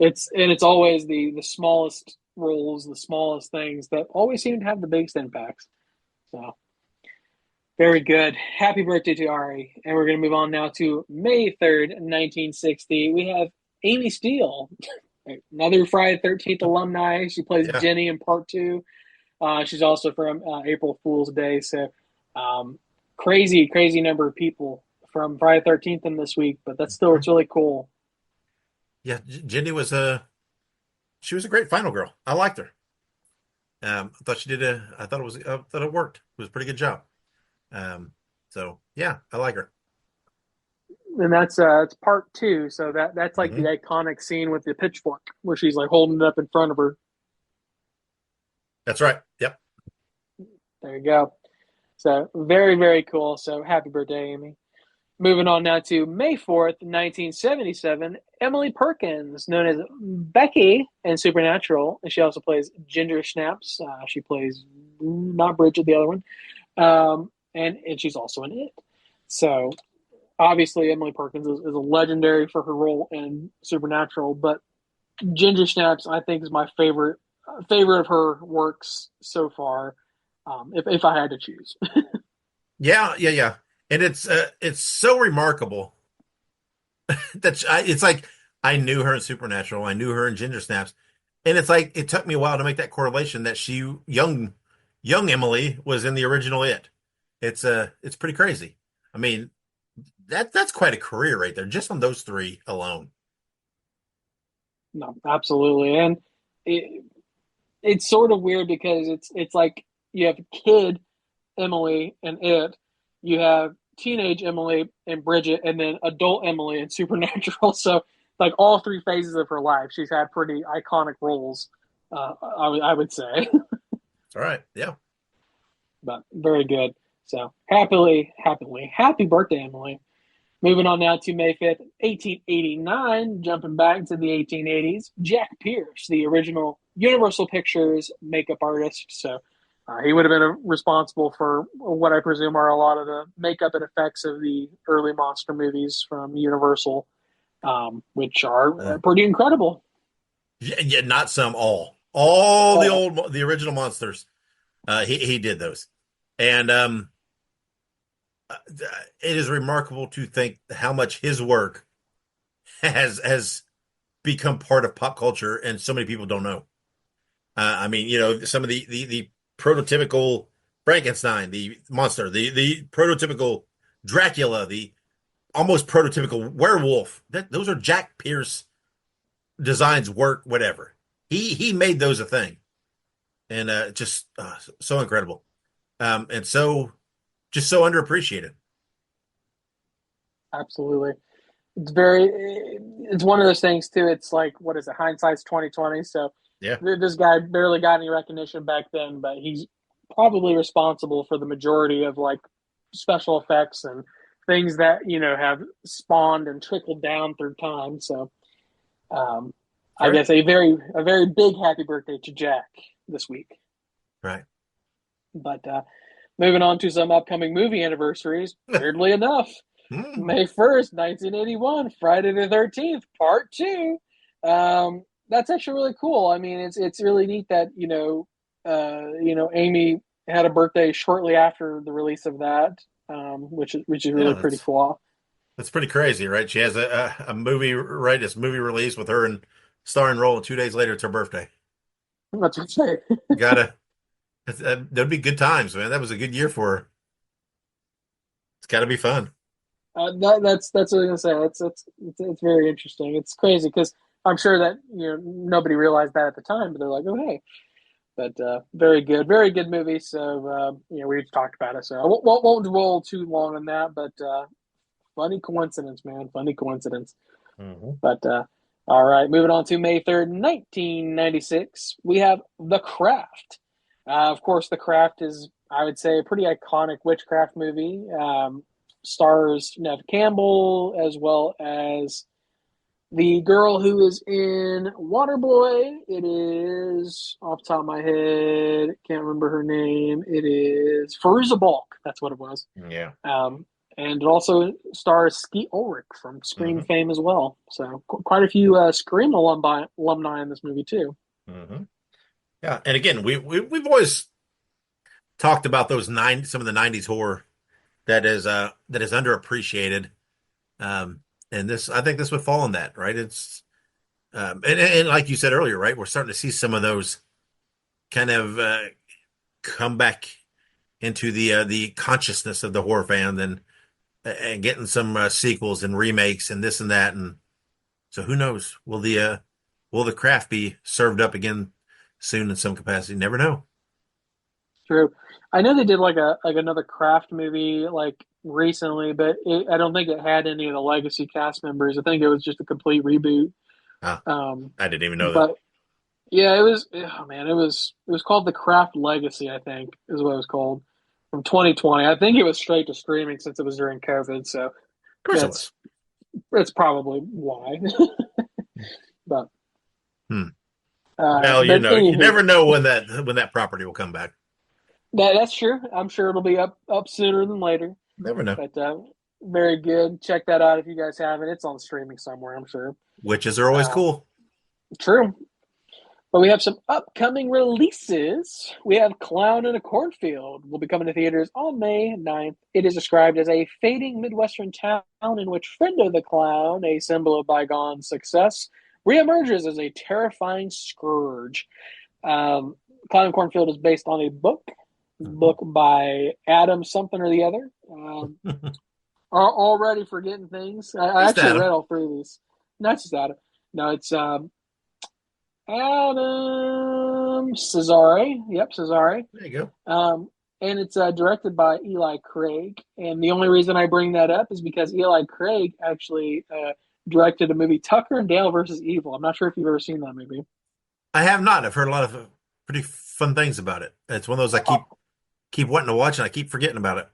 It's always the smallest roles, the smallest things that always seem to have the biggest impacts. So very good. Happy birthday to Ari. And we're gonna move on now to May 3rd, 1960. We have Amy Steele, another Friday the 13th alumni. She plays Yeah. Jenny in part two. She's also from April Fool's Day. So crazy, crazy number of people from Friday the 13th in this week, but that's still it's really cool. Yeah, Jenny was a great final girl. I liked her. I thought she did I thought it worked. It was a pretty good job. Um, so yeah, I like her. And that's it's part two. So that's like the Hmm. iconic scene with the pitchfork where she's like holding it up in front of her. That's right. Yep. There you go. So very, very cool. So happy birthday, Amy. Moving on now to May 4th, 1977. Emily Perkins, known as Becky in Supernatural, and she also plays Ginger Snaps. She plays not Bridget, the other one, and she's also in it. So obviously, Emily Perkins is a legendary for her role in Supernatural, but Ginger Snaps, I think, is my favorite of her works so far. If I had to choose, Yeah, yeah, yeah. And it's so remarkable it's like I knew her in Supernatural. I knew her in Ginger Snaps. And it's like it took me a while to make that correlation that young Emily was in the original It. It's pretty crazy. I mean, that's quite a career right there, just on those three alone. No, absolutely. And it, it's sort of weird because it's like you have kid Emily and It, you have teenage Emily and Bridget, and then adult Emily and Supernatural. So like all three phases of her life, she's had pretty iconic roles. I would say, All right. Yeah. but very good. So happy birthday, Emily. Moving on now to May 5th, 1889, jumping back to the 1880s. Jack Pierce, the original Universal Pictures makeup artist. So he would have been responsible for what I presume are a lot of the makeup and effects of the early monster movies from Universal, which are Uh, pretty incredible. yeah, not some, all Oh, the original monsters. He did those, and it is remarkable to think how much his work has become part of pop culture, and so many people don't know. I mean, some of the prototypical Frankenstein, the monster, the prototypical Dracula, the almost prototypical werewolf. Those are Jack Pierce designs, work, whatever. He made those a thing, and just so incredible, and so just so underappreciated. absolutely. It's one of those things too. It's like, what is it? Hindsight's 2020. So Yeah, this guy barely got any recognition back then, but he's probably responsible for the majority of like special effects and things that have spawned and trickled down through time. So um, I right, guess a very big happy birthday to Jack this week. right. But moving on to some upcoming movie anniversaries. Weirdly enough, Hmm. May 1st, 1981, Friday the 13th, Part 2. That's actually really cool. I mean, it's really neat that Amy had a birthday shortly after the release of that, which is Yeah, really pretty cool. that's pretty crazy, right? She has a movie, right? This movie release with her and starring role, and 2 days later it's her birthday. That's what I'm saying. Gotta That'd be good times, man. That was a good year for her. It's got to be fun. That's what I was gonna say. It's very interesting. It's crazy because I'm sure that nobody realized that at the time, but they're like, oh hey. But very good movie. So we've talked about it, so I won't roll too long on that. But funny coincidence, man. Funny coincidence. Hmm. But all right, moving on to May 3rd, 1996. We have The Craft. Of course, The Craft is, I would say, a pretty iconic witchcraft movie. Stars Nev Campbell as well as the girl who is in Waterboy. It is off the top of my head. Can't remember her name. It is Fairuza Balk. That's what it was. Yeah. And it also stars Skeet Ulrich from Scream Hmm. fame as well. So quite a few Scream alumni in this movie too. Hmm. Yeah. And again, we've always talked about some of the '90s horror that is underappreciated. Um, and I think this would fall in that, right? It's and like you said earlier, right? We're starting to see some of those kind of come back into the consciousness of the horror fan, and getting some sequels and remakes and this and that, and so who knows? Will the craft be served up again soon in some capacity? Never know. True. I know they did like another Craft movie like recently, but I don't think it had any of the legacy cast members. I think it was just a complete reboot. Ah, Um, I didn't even know that. but yeah, it was. Oh man, it was called The Craft Legacy. I think is what it was called from 2020. I think it was straight to streaming since it was during COVID. So Of course it that's was. that's probably why. but Hmm. Well, but you anywho, never know when that property will come back. that's true. I'm sure it'll be up sooner than later. Never know. But very good. Check that out if you guys haven't. It's on streaming somewhere, I'm sure. Witches are always Um, cool. true. But we have some upcoming releases. We have Clown in a Cornfield will be coming to theaters on May 9th. It is described as a fading Midwestern town in which Friendo the Clown, a symbol of bygone success, reemerges as a terrifying scourge. Clown Cornfield is based on a book by Adam something or the other. Already forgetting things. I actually Adam. read all three of these. Not just Adam. No, it's Adam Cesare. Yep, Cesare. There you go. And it's directed by Eli Craig. And the only reason I bring that up is because Eli Craig actually directed a movie, Tucker and Dale versus Evil. I'm not sure if you've ever seen that movie. I have not. I've heard a lot of pretty fun things about it. It's one of those I keep wanting to watch, and I keep forgetting about it.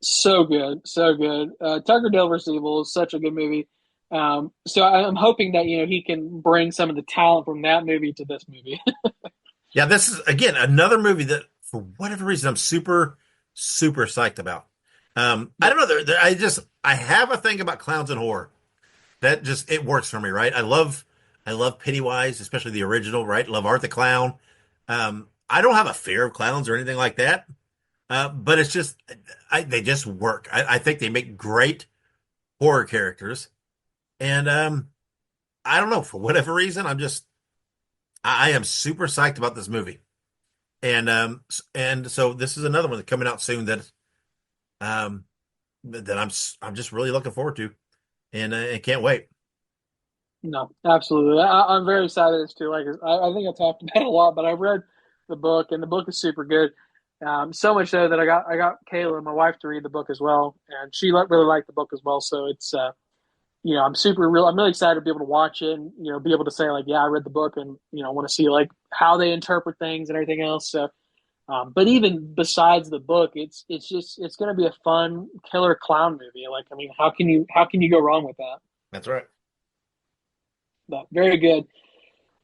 So good, so good. Tucker Dale vs. Evil is such a good movie. So I'm hoping that he can bring some of the talent from that movie to this movie. Yeah, this is again another movie that, for whatever reason, I'm super, super psyched about. I don't know. I have a thing about clowns and horror that just it works for me, right? I love Pennywise, especially the original, right? Love Art the Clown. I don't have a fear of clowns or anything like that. But it's just, they just work. I think they make great horror characters. And I don't know, for whatever reason, I am super psyched about this movie. And so this is another one that's coming out soon that I'm just really looking forward to, and I can't wait. No, absolutely. I'm very excited as to I think I talked about it a lot, but I read the book, and the book is super good. So much so that I got Kayla, my wife, to read the book as well, and she really liked the book as well. So it's I'm really excited to be able to watch it and be able to say yeah, I read the book, and I want to see how they interpret things and everything else. So, but even besides the book, it's going to be a fun killer clown movie. How can you go wrong with that? That's right. But very good.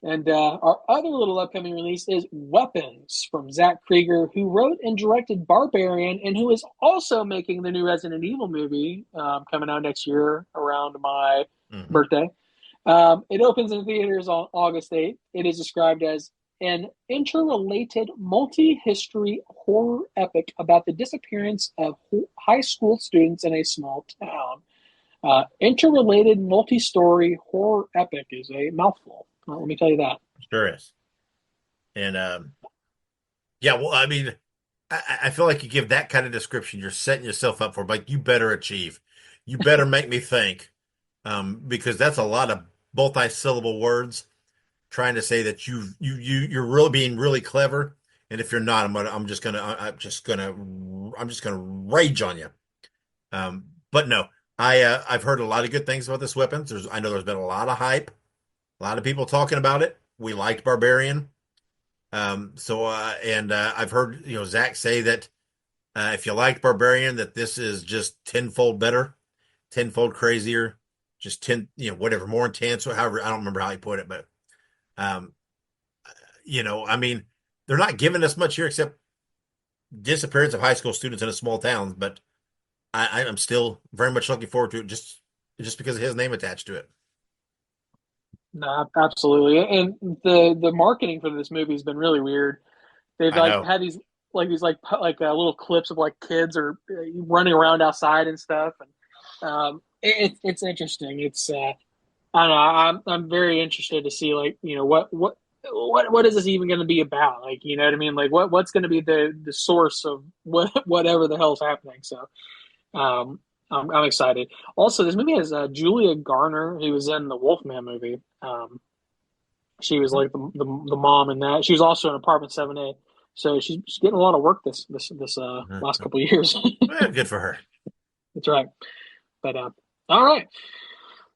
And our other little upcoming release is Weapons from Zach Krieger, who wrote and directed Barbarian, and who is also making the new Resident Evil movie coming out next year around my birthday. It opens in theaters on August 8th. It is described as an interrelated multi-history horror epic about the disappearance of high school students in a small town. Interrelated multi-story horror epic is a mouthful. Well, let me tell you that. Sure is. And yeah, well, I mean, I feel like you give that kind of description, you're setting yourself up for you better achieve. You better make me think. Because that's a lot of multi-syllable words trying to say that you're really being really clever. And if you're not, I'm just gonna rage on you. But no, I've heard a lot of good things about this Weapons. I know there's been a lot of hype. A lot of people talking about it. We liked Barbarian. I've heard, Zach say that if you liked Barbarian, that this is just tenfold better, tenfold crazier, just whatever, more intense, however, I don't remember how he put it, but, I mean, they're not giving us much here except disappearance of high school students in a small town, but I'm still very much looking forward to it just because of his name attached to it. No, absolutely. And the marketing for this movie has been really weird. They've had these little clips of kids are running around outside and stuff, and it's interesting. It's I don't know. I'm very interested to see what is this even going to be about? You know what I mean? What's going to be the source of whatever the hell's happening? So I'm excited. Also, this movie has Julia Garner, who was in the Wolfman movie. She was the mom in that. She was also in Apartment 7A. So she's getting a lot of work this last couple of years. Well, good for her. That's right. But all right,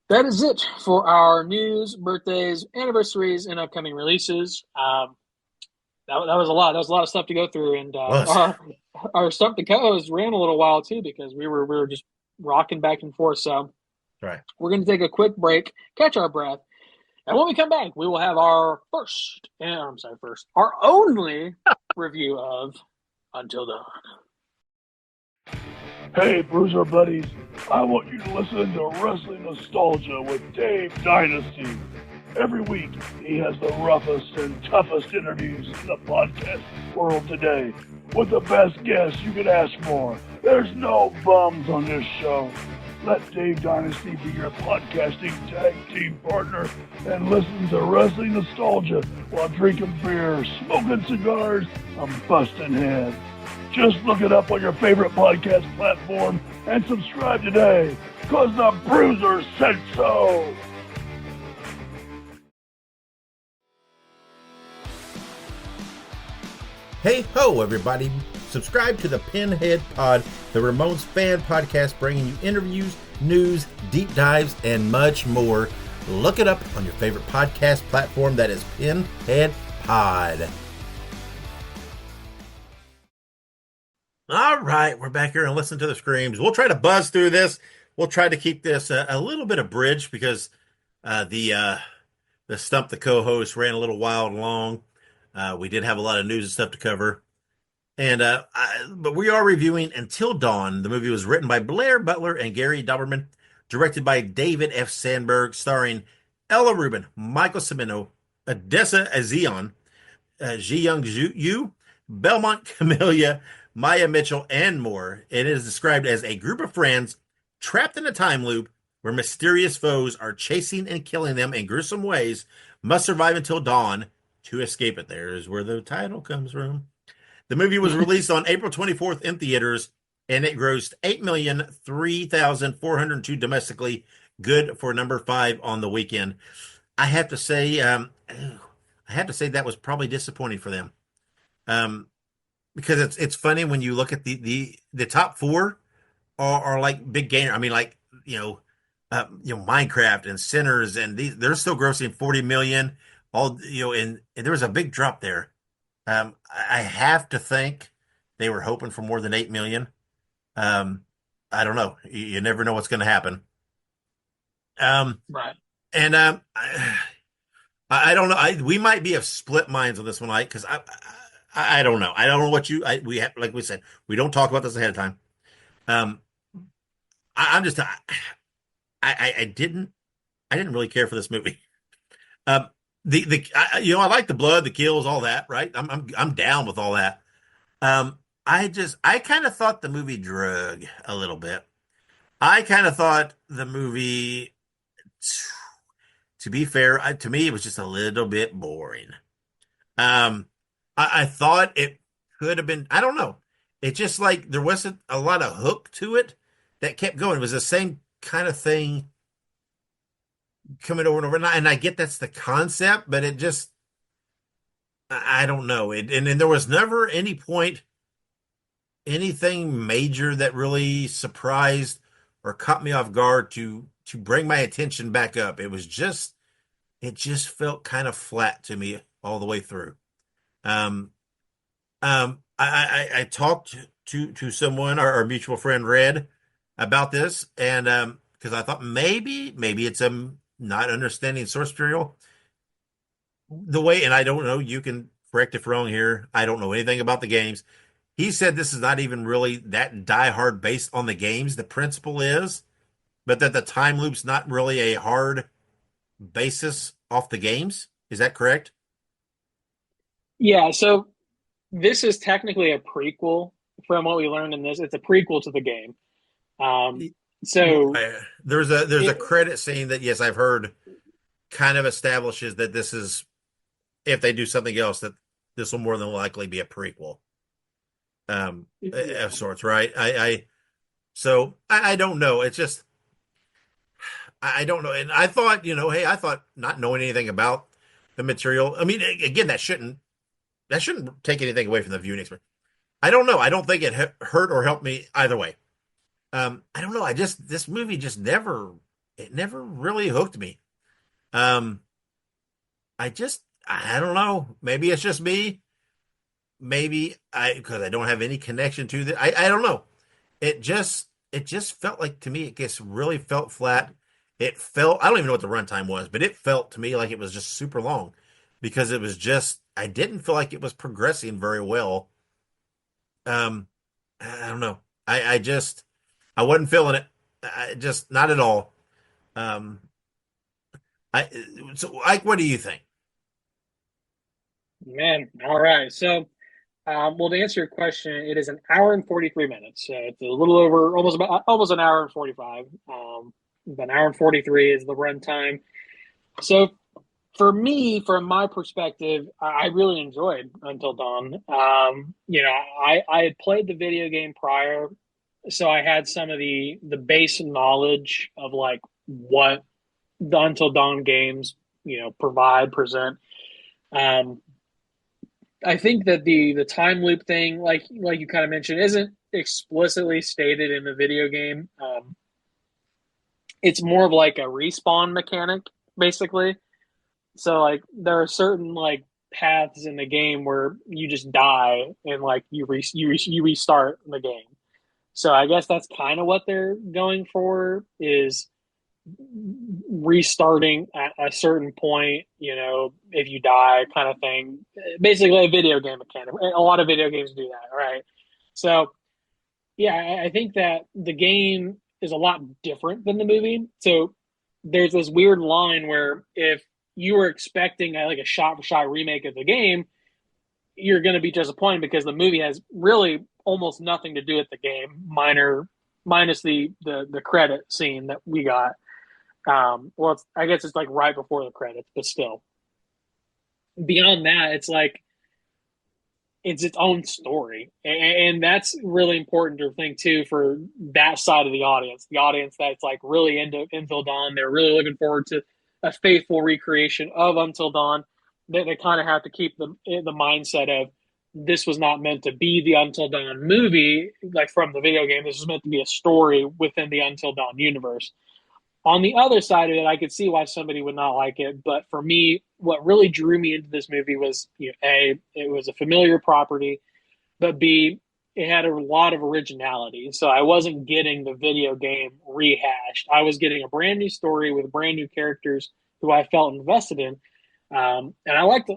that is it for our news, birthdays, anniversaries, and upcoming releases. That was a lot. That was a lot of stuff to go through, and our Stump the Cohost ran a little while too because we were just rocking back and forth. So right, we're going to take a quick break, catch our breath, and when we come back, we will have our our only review of Until Dawn. Hey, Bruiser buddies, I want you to listen to Wrestling Nostalgia with Dave Dynasty. Every week, he has the roughest and toughest interviews in the podcast world today, with the best guests you could ask for. There's no bums on this show. Let Dave Dynasty be your podcasting tag team partner and listen to wrestling nostalgia while drinking beer, smoking cigars, and busting heads. Just look it up on your favorite podcast platform and subscribe today, cause the Bruiser said so! Hey ho, everybody. Subscribe to the Pinhead Pod, the Ramones fan podcast bringing you interviews, news, deep dives, and much more. Look it up on your favorite podcast platform. That is Pinhead Pod. All right, we're back here and listen to the screams. We'll try to buzz through this. We'll try to keep this a little bit abridged because the Stump the Co-host ran a little wild and long. We did have a lot of news and stuff to cover. But we are reviewing Until Dawn. The movie was written by Blair Butler and Gary Dauberman, directed by David F. Sandberg, starring Ella Rubin, Michael Cimino, Odessa Azion, Ji Young Yu, Belmont Camellia, Maya Mitchell, and more. It is described as a group of friends trapped in a time loop where mysterious foes are chasing and killing them in gruesome ways, must survive until dawn to escape it. There's where the title comes from. The movie was released on April 24th in theaters, and it grossed $8,003,402 domestically, good for number 5 on the weekend. I have to say that was probably disappointing for them, because it's funny when you look at the top 4 are like big gainer. I mean, like Minecraft and Sinners, and they're still grossing 40 million. All and there was a big drop there. I have to think they were hoping for more than 8 million. I don't know. You never know what's going to happen. Right. And I don't know. We might be of split minds on this one, Ike, because I don't know. I don't know what we have, like we said, we don't talk about this ahead of time. I'm just I didn't really care for this movie. I like the blood, the kills, all that, right? I'm down with all that. I kind of thought the movie drug a little bit. I kind of thought the movie, to be fair, to me it was just a little bit boring. I thought it could have been. I don't know. It just like there wasn't a lot of hook to it that kept going. It was the same kind of thing coming over and over. And I get that's the concept, but it just, I don't know. And there was never any point, anything major that really surprised or caught me off guard to bring my attention back up. It just felt kind of flat to me all the way through. I talked to someone, our mutual friend Red, about this, and because I thought maybe it's not understanding source material the way, and I don't know, you can correct if wrong here. I don't know anything about the games. He said this is not even really that diehard based on the games. The principle is, but that the time loop's not really a hard basis off the games. Is that correct? Yeah, so this is technically a prequel from what we learned in this. It's a prequel to the game. Um, so There's a credit scene that, yes, I've heard, kind of establishes that this is, if they do something else, that this will more than likely be a prequel of sorts, right? I don't know. It's just, I don't know. And I thought, hey, I thought, not knowing anything about the material, I mean, again, that shouldn't take anything away from the viewing experience. I don't know. I don't think it hurt or helped me either way. I don't know. This movie just never really hooked me. I don't know. Maybe it's just me. Maybe because I don't have any connection to the, I don't know. It just felt like, to me, it just really felt flat. It felt, I don't even know what the runtime was, but it felt to me like it was just super long because it was just, I didn't feel like it was progressing very well. I don't know. I wasn't feeling it. Just not at all. Um, so Ike, what do you think? man, all right. So Well, to answer your question, it is an hour and 43 minutes. It's a little over, almost an hour and 45. An hour and 43 is the runtime. So for me, from my perspective, I really enjoyed Until Dawn. I had played the video game prior, so I had some of the base knowledge of like what the Until Dawn games, present. Um, I think that the time loop thing, like you kind of mentioned, isn't explicitly stated in the video game. It's more of like a respawn mechanic, basically. So like there are certain like paths in the game where you just die and like you restart the game. So I guess that's kind of what they're going for is restarting at a certain point, if you die kind of thing. Basically a video game mechanic. A lot of video games do that, right? So yeah, I think that the game is a lot different than the movie. So there's this weird line where if you were expecting like a shot for shot remake of the game, you're going to be disappointed because the movie has really almost nothing to do with the game, minus the credit scene that we got. I guess it's like right before the credits, but still. Beyond that, it's like it's its own story, and that's really important to think too for that side of the audience. The audience that's like really into Until Dawn, they're really looking forward to a faithful recreation of Until Dawn. They kind of have to keep the mindset of this was not meant to be the Until Dawn movie, like from the video game. This was meant to be a story within the Until Dawn universe. On the other side of it, I could see why somebody would not like it. But for me, what really drew me into this movie was, A, it was a familiar property, but B, it had a lot of originality. So I wasn't getting the video game rehashed. I was getting a brand new story with brand new characters who I felt invested in. And I liked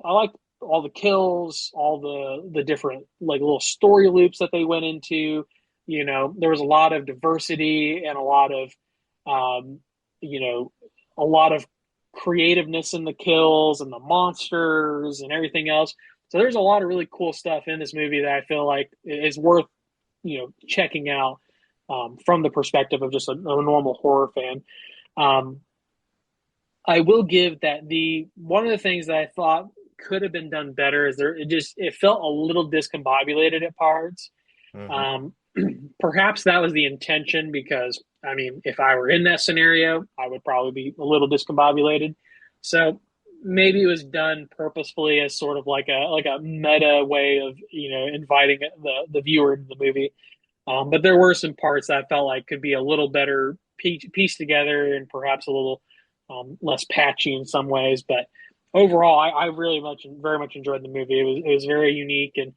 all the kills, all the different like little story loops that they went into. There was a lot of diversity and um, you know, a lot of creativeness in the kills and the monsters and everything else. So there's a lot of really cool stuff in this movie that I feel like is worth, checking out from the perspective of just a normal horror fan. Um, I will give that the one of the things that I thought could have been done better is it felt a little discombobulated at parts. Mm-hmm. Um, Perhaps that was the intention because I mean, if I were in that scenario, I would probably be a little discombobulated. So maybe it was done purposefully as sort of like a meta way of inviting the viewer into the movie. But there were some parts that I felt like could be a little better pieced together and perhaps a little less patchy in some ways. But overall, I really very much enjoyed the movie. It was very unique and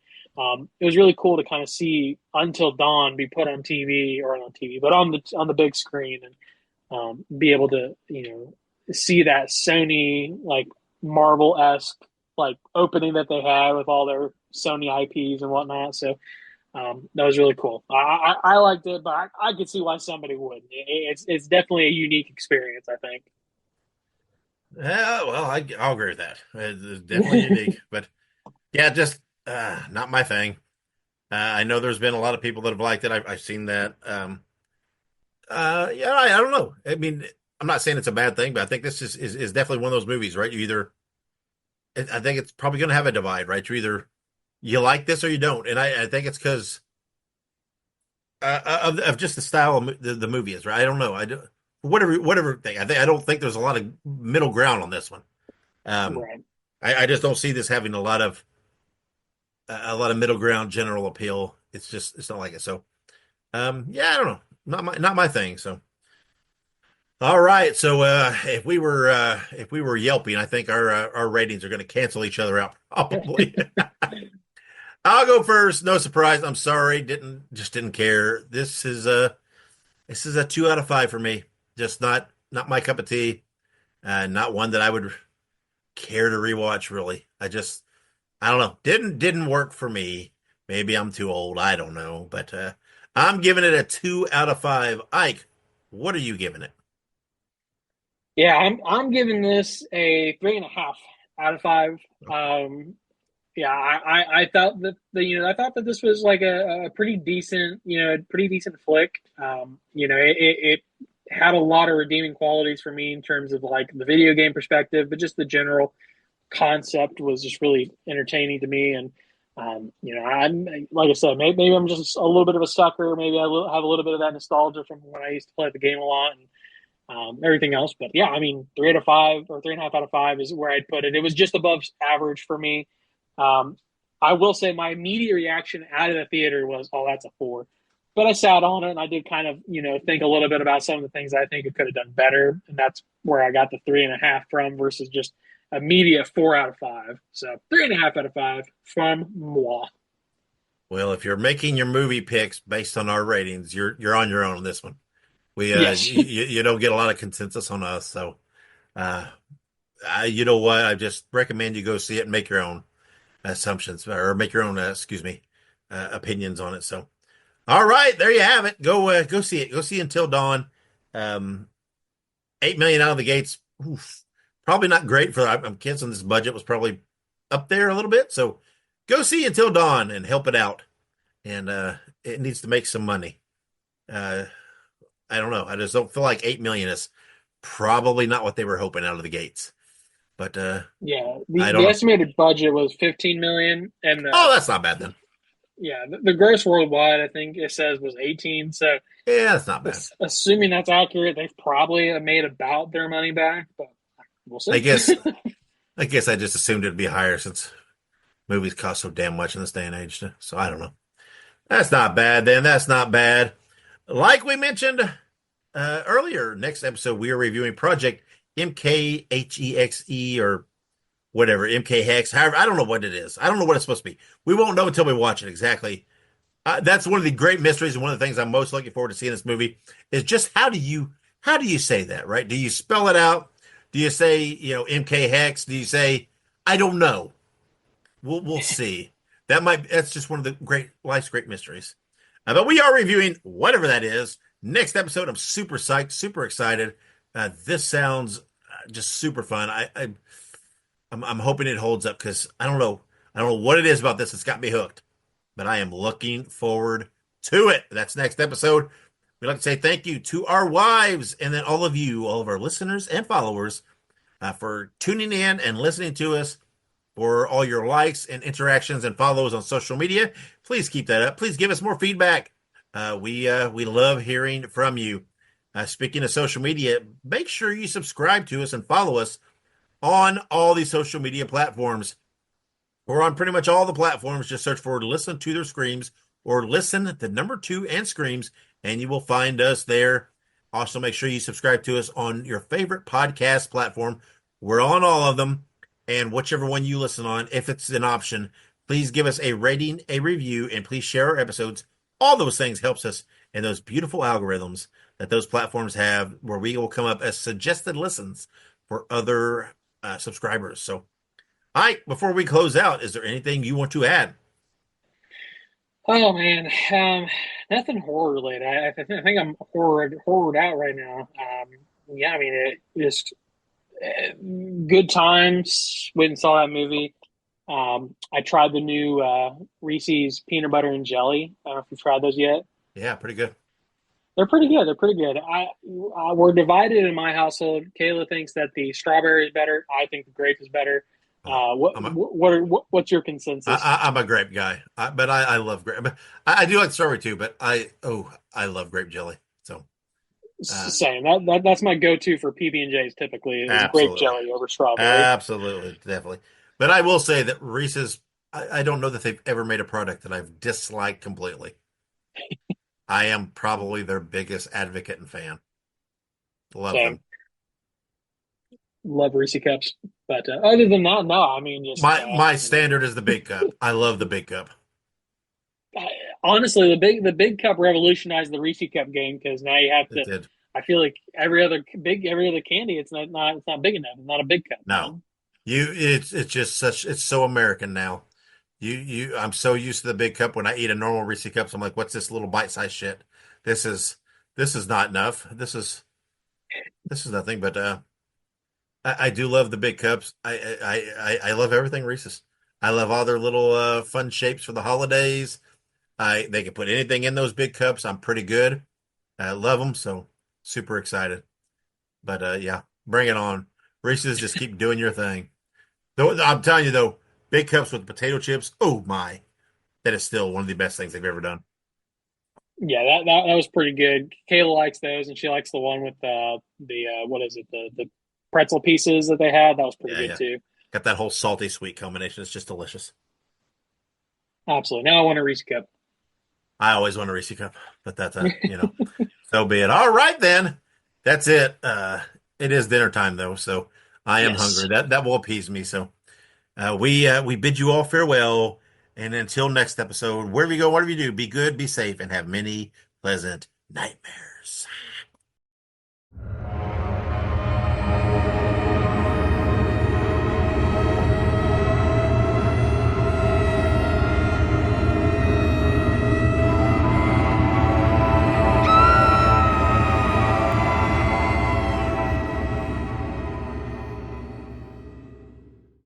it was really cool to kind of see Until Dawn be put on TV or not on TV, but on the big screen and be able to see that Sony like Marvel esque like opening that they had with all their Sony IPs and whatnot. So that was really cool. I liked it, but I could see why somebody would. It's definitely a unique experience, I think. Yeah, well, I'll agree with that. It's definitely unique, but yeah, just not my thing. I know there's been a lot of people that have liked it. I've seen that. Yeah, I don't know. I mean, I'm not saying it's a bad thing, but I think this is definitely one of those movies, right? I think it's probably going to have a divide, right? You like this or you don't, and I think it's because of just the style of the movie is, right? I don't know. I do whatever thing. I don't think there's a lot of middle ground on this one. Um, Right. I just don't see this having a lot of middle ground general appeal. It's not like it. So yeah, I don't know. Not my thing. So all right. So if we were yelping, I think our ratings are going to cancel each other out probably. I'll go first. No surprise. I'm sorry. Didn't care. This is a 2 out of 5 for me. Just not my cup of tea. Not one that I would care to rewatch. Really. I don't know. Didn't work for me. Maybe I'm too old. I don't know. But I'm giving it a 2 out of 5. Ike, what are you giving it? Yeah, I'm giving this a 3.5 out of 5. Um, Yeah, I thought that I thought that this was like a pretty decent, pretty decent flick. It had a lot of redeeming qualities for me in terms of like the video game perspective, but just the general concept was just really entertaining to me. And I'm like I said, maybe I'm just a little bit of a sucker. Maybe have a little bit of that nostalgia from when I used to play the game a lot and everything else. But yeah, I mean, 3 out of 5 or 3.5 out of 5 is where I'd put it. It was just above average for me. Um, I will say my immediate reaction out of the theater was, "Oh, that's a 4." But I sat on it and I did kind of, think a little bit about some of the things I think it could have done better, and that's where I got the 3.5 from versus just immediate 4 out of 5. So 3.5 out of 5 from moi. Well, if you're making your movie picks based on our ratings, you're on your own on this one. We Yes. you don't get a lot of consensus on us, so uh, you know what? I just recommend you go see it and make your own assumptions or make your own opinions on it. So, all right, there you have it. Go see it. Go see Until Dawn. 8 million out of the gates. Oof. Probably not great for. I'm guessing this budget was probably up there a little bit. So, go see Until Dawn and help it out. And it needs to make some money. Uh, I don't know. I just don't feel like 8 million is probably not what they were hoping out of the gates. But Yeah, I don't the know. estimated budget was 15 million, and Oh, that's not bad then. yeah, the gross worldwide I think it says was 18. So Yeah, that's not bad. assuming that's accurate, they've probably made about their money back, but we'll I see. guess I guess I just assumed it'd be higher since movies cost so damn much in this day and age. So I don't know. That's not bad then. That's not bad. Like we mentioned earlier, next episode we are reviewing Project MKHEXE or whatever, MK Hex. However, I don't know what it is. I don't know what it's supposed to be. We won't know until we watch it exactly. That's one of the great mysteries, and one of the things I'm most looking forward to seeing in this movie is just how do you say that, right? Do you spell it out? Do you say MK Hex? Do you say I don't know? We'll see. That's just one of the life's great mysteries. But we are reviewing whatever that is. Next episode, I'm super psyched, super excited. This sounds just super fun. I'm hoping it holds up because I don't know what it is about this that's got me hooked, but I am looking forward to it. That's next episode. We'd like to say thank you to our wives and then all of you, all of our listeners and followers, for tuning in and listening to us, for all your likes and interactions and follows on social media. Please keep that up. Please give us more feedback. We love hearing from you. Speaking of social media, make sure you subscribe to us and follow us on all these social media platforms. We're on pretty much all the platforms. Just search for Listen to Their Screams or Listen the number 2 and Screams, and you will find us there. Also, make sure you subscribe to us on your favorite podcast platform. We're on all of them, and whichever one you listen on, if it's an option, please give us a rating, a review, and please share our episodes. All those things helps us in those beautiful algorithms that those platforms have, where we will come up as suggested listens for other subscribers. So, all right, before we close out, is there anything you want to add? Oh man, nothing horror related. I think I'm horrored out right now. Yeah, I mean it just good times. Went and saw that movie. I tried the new Reese's peanut butter and jelly. I don't know if you've tried those yet. Yeah, pretty good. They're pretty good. They're pretty good. We're divided in my household. Kayla thinks that the strawberry is better. I think the grape is better. Oh, What's your consensus? I'm a grape guy, but I love grape. I do like strawberry too, but I love grape jelly. So Same. That's my go-to for PB and J's. Typically, is grape absolutely, jelly over strawberry. absolutely, definitely. But I will say that Reese's, I don't know that they've ever made a product that I've disliked completely. I am probably their biggest advocate and fan. Love Same. them. Love Reese cups. But other than that, no. I mean, just My standard is the big cup. I love the big cup. I, honestly, the big cup revolutionized the Reese cup game because now you have It to. did. I feel like every other candy, it's not big enough. It's not a big cup. No, it's just it's so American now. I'm so used to the big cup. When I eat a normal Reese cups, I'm like, what's this little bite-sized shit? This is this is not enough. This is nothing. But I do love the big cups. I love everything Reese's. I love all their little fun shapes for the holidays. They can put anything in those big cups. I'm pretty good. I love them, so super excited. But yeah, bring it on. Reese's, just keep doing your thing. Though I'm telling you though, big cups with potato chips. Oh my, that is still one of the best things they've ever done. Yeah, that was pretty good. Kayla likes those, and she likes the one with the what is it, the pretzel pieces that they had. That was pretty Yeah, good yeah. too. Got that whole salty sweet combination. It's just delicious. Absolutely. Now I want a Reese cup. I always want a Reese cup, but that's so be it. All right then. That's it. It is dinner time though, so I am hungry. Yes. That will appease me. So we bid you all farewell, and until next episode, wherever you go, whatever you do, be good, be safe, and have many pleasant nightmares.